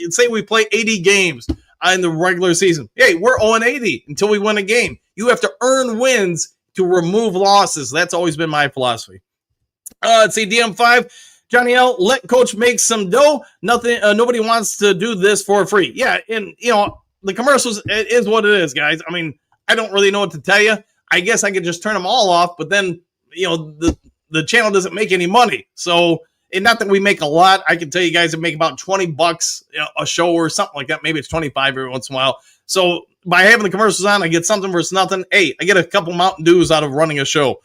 say we play 80 games in the regular season. Hey, we're 0-80 until we win a game. You have to earn wins to remove losses. That's always been my philosophy. Let's see, DM5, Johnny L, let coach make some dough. Nobody wants to do this for free. Yeah, and the commercials, it is what it is, guys. I mean, I don't really know what to tell you. I guess I could just turn them all off, but then the channel doesn't make any money. So. And not that we make a lot. I can tell you guys that make about $20 a show or something like that. Maybe it's 25 every once in a while. So by having the commercials on, I get something versus nothing. Hey, I get a couple Mountain Dews out of running a show.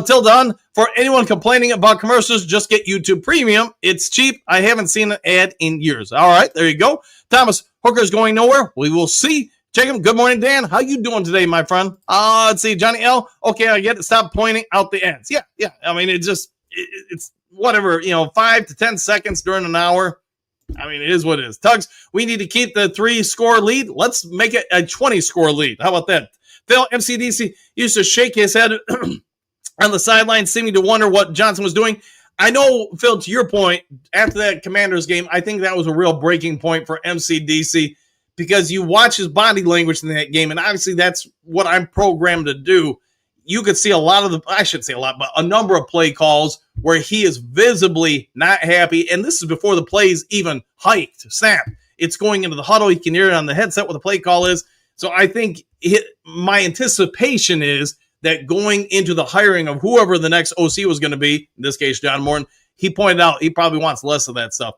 Till done. For anyone complaining about commercials, just get YouTube Premium. It's cheap. I haven't seen an ad in years. All right, there you go. Thomas, Hooker's going nowhere. We will see. Check him. Good morning, Dan. How you doing today, my friend? Let's see. Johnny L. Okay, I get it. Stop pointing out the ads. Yeah. I mean, it's whatever, 5 to 10 seconds during an hour. I mean, it is what it is. Tugs, we need to keep the 3-score lead. Let's make it a 20-score lead. How about that? Phil, MCDC used to shake his head on the sideline, seeming to wonder what Johnson was doing. I know, Phil, to your point, after that Commanders game, I think that was a real breaking point for MCDC because you watch his body language in that game, and obviously that's what I'm programmed to do. you could see a lot of I shouldn't say a lot, but a number of play calls where he is visibly not happy. And this is before the plays even hiked, snapped. It's going into the huddle. You can hear it on the headset what the play call is. So I think my anticipation is that going into the hiring of whoever the next OC was going to be, in this case, John Morton, he pointed out he probably wants less of that stuff.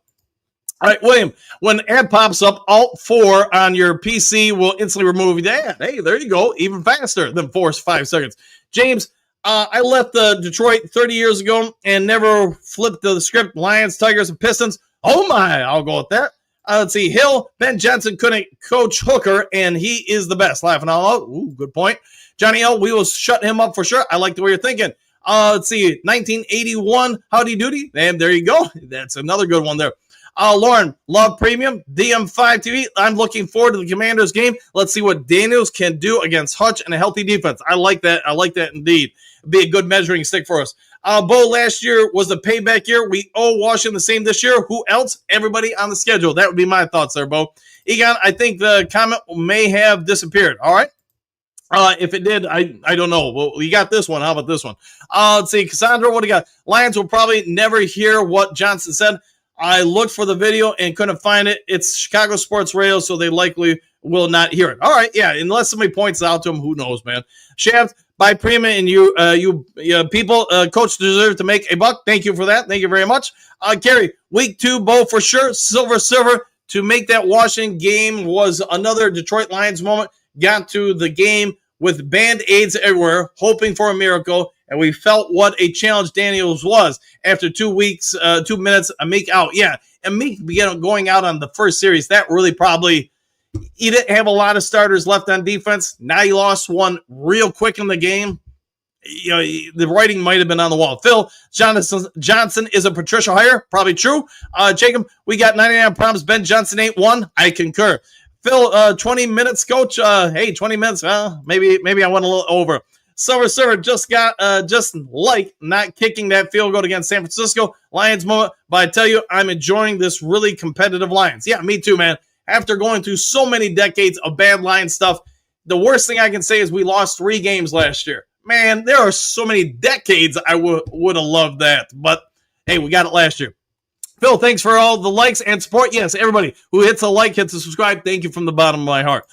All right, William, when an ad pops up, Alt 4 on your PC will instantly remove the ad. Hey, there you go. Even faster than 5 seconds. James, I left Detroit 30 years ago and never flipped the script. Lions, Tigers, and Pistons. Oh, my. I'll go with that. Let's see. Hill, Ben Johnson couldn't coach Hooker, and he is the best. Laughing all out. Ooh, good point. Johnny L, we will shut him up for sure. I like the way you're thinking. Let's see. 1981, Howdy Doody. And there you go. That's another good one there. Lauren, love premium, DM5 TV. I'm looking forward to the Commanders game. Let's see what Daniels can do against Hutch and a healthy defense. I like that. I like that indeed. It'd be a good measuring stick for us. Bo, last year was the payback year. We owe Washington the same this year. Who else? Everybody on the schedule. That would be my thoughts there, Bo. Egon, I think the comment may have disappeared. All right. If it did, I don't know. Well, you got this one. How about this one? Let's see. Cassandra, what do you got? Lions will probably never hear what Johnson said. I looked for the video and couldn't find it. It's Chicago Sports Radio, so they likely will not hear it. All right, yeah, unless somebody points it out to them, who knows, man. Shaft, buy Prima, and you people, coach deserve to make a buck. Thank you for that. Thank you very much. Gary, week 2, Bo for sure. Silver. To make that Washington game was another Detroit Lions moment. Got to the game with Band-Aids everywhere, hoping for a miracle. And we felt what a challenge Daniels was after 2 weeks, 2 minutes, a Meek out. Yeah, and Meek began going out on the first series. That really probably, he didn't have a lot of starters left on defense. Now he lost one real quick in the game. You know, the writing might have been on the wall. Phil, Johnson is a Patricia hire. Probably true. Jacob, we got 99 problems. Ben Johnson ain't one. I concur. Phil, 20 minutes, coach. Hey, 20 minutes. Maybe I went a little over. Silver just got just like not kicking that field goal against San Francisco Lions moment, but I tell you, I'm enjoying this really competitive Lions. Yeah, me too, man. After going through so many decades of bad Lions stuff, the worst thing I can say is we lost 3 games last year. Man, there are so many decades I would have loved that, but hey, we got it last year. Phil, thanks for all the likes and support. Yes, everybody who hits a like, hits a subscribe, thank you from the bottom of my heart.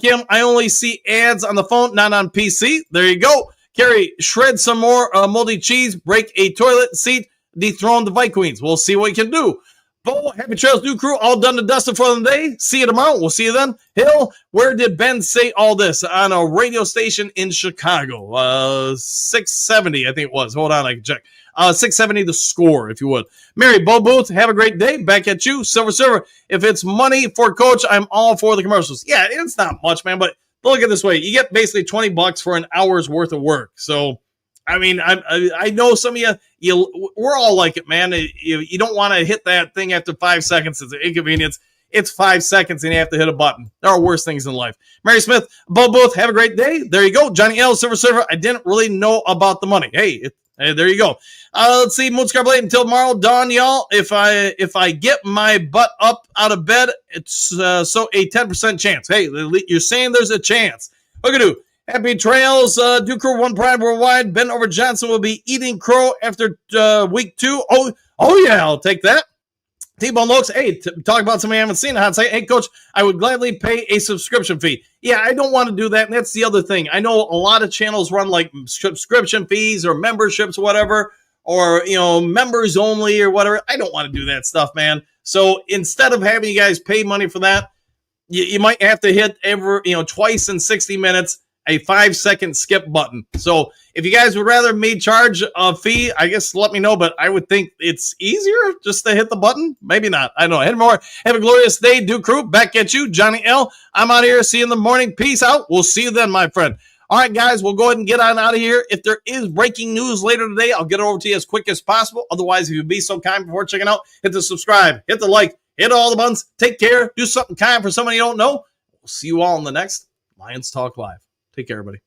Kim, I only see ads on the phone, not on PC. There you go. Carrie, shred some more moldy cheese, break a toilet seat, dethrone the Vikings. We'll see what we can do. Bo, happy trails, new crew, all done and dusted for the day. See you tomorrow. We'll see you then. Hill, where did Ben say all this? On a radio station in Chicago. 670, I think it was. Hold on, I can check. 670 the score, if you would. Mary, Bo Booth, have a great day. Back at you. Silver. If it's money for coach, I'm all for the commercials. Yeah, it's not much, man, but look at it this way. You get basically $20 for an hour's worth of work. So, I mean, I know some of you, we're all like it, man. You don't want to hit that thing after 5 seconds. It's an inconvenience. It's 5 seconds and you have to hit a button. There are worse things in life. Mary Smith, Bo Booth, have a great day. There you go. Johnny L, Silver. I didn't really know about the money. Hey, there you go. Let's see. Moonscar Blade until tomorrow. Dawn, y'all. If I get my butt up out of bed, it's so a 10% chance. Hey, you're saying there's a chance. Look at you. Happy trails. Duke Crew, One Pride Worldwide. Ben over Johnson will be eating crow after week 2. Oh yeah, I'll take that. T-Bone Lokes, hey, talk about somebody I haven't seen. I'd say, hey, coach, I would gladly pay a subscription fee. Yeah, I don't want to do that. And that's the other thing. I know a lot of channels run like subscription fees or memberships, whatever, or, members only or whatever. I don't want to do that stuff, man. So instead of having you guys pay money for that, you might have to hit twice in 60 minutes, a 5-second skip button. So if you guys would rather me charge a fee, I guess let me know, but I would think it's easier just to hit the button. Maybe not. I don't know. Head more. Have a glorious day, Duke Crew. Back at you, Johnny L. I'm out of here. See you in the morning. Peace out. We'll see you then, my friend. All right, guys, we'll go ahead and get on out of here. If there is breaking news later today, I'll get it over to you as quick as possible. Otherwise, if you'd be so kind before checking out, hit the subscribe, hit the like, hit all the buttons. Take care. Do something kind for somebody you don't know. We'll see you all in the next Lions Talk Live. Take care, everybody.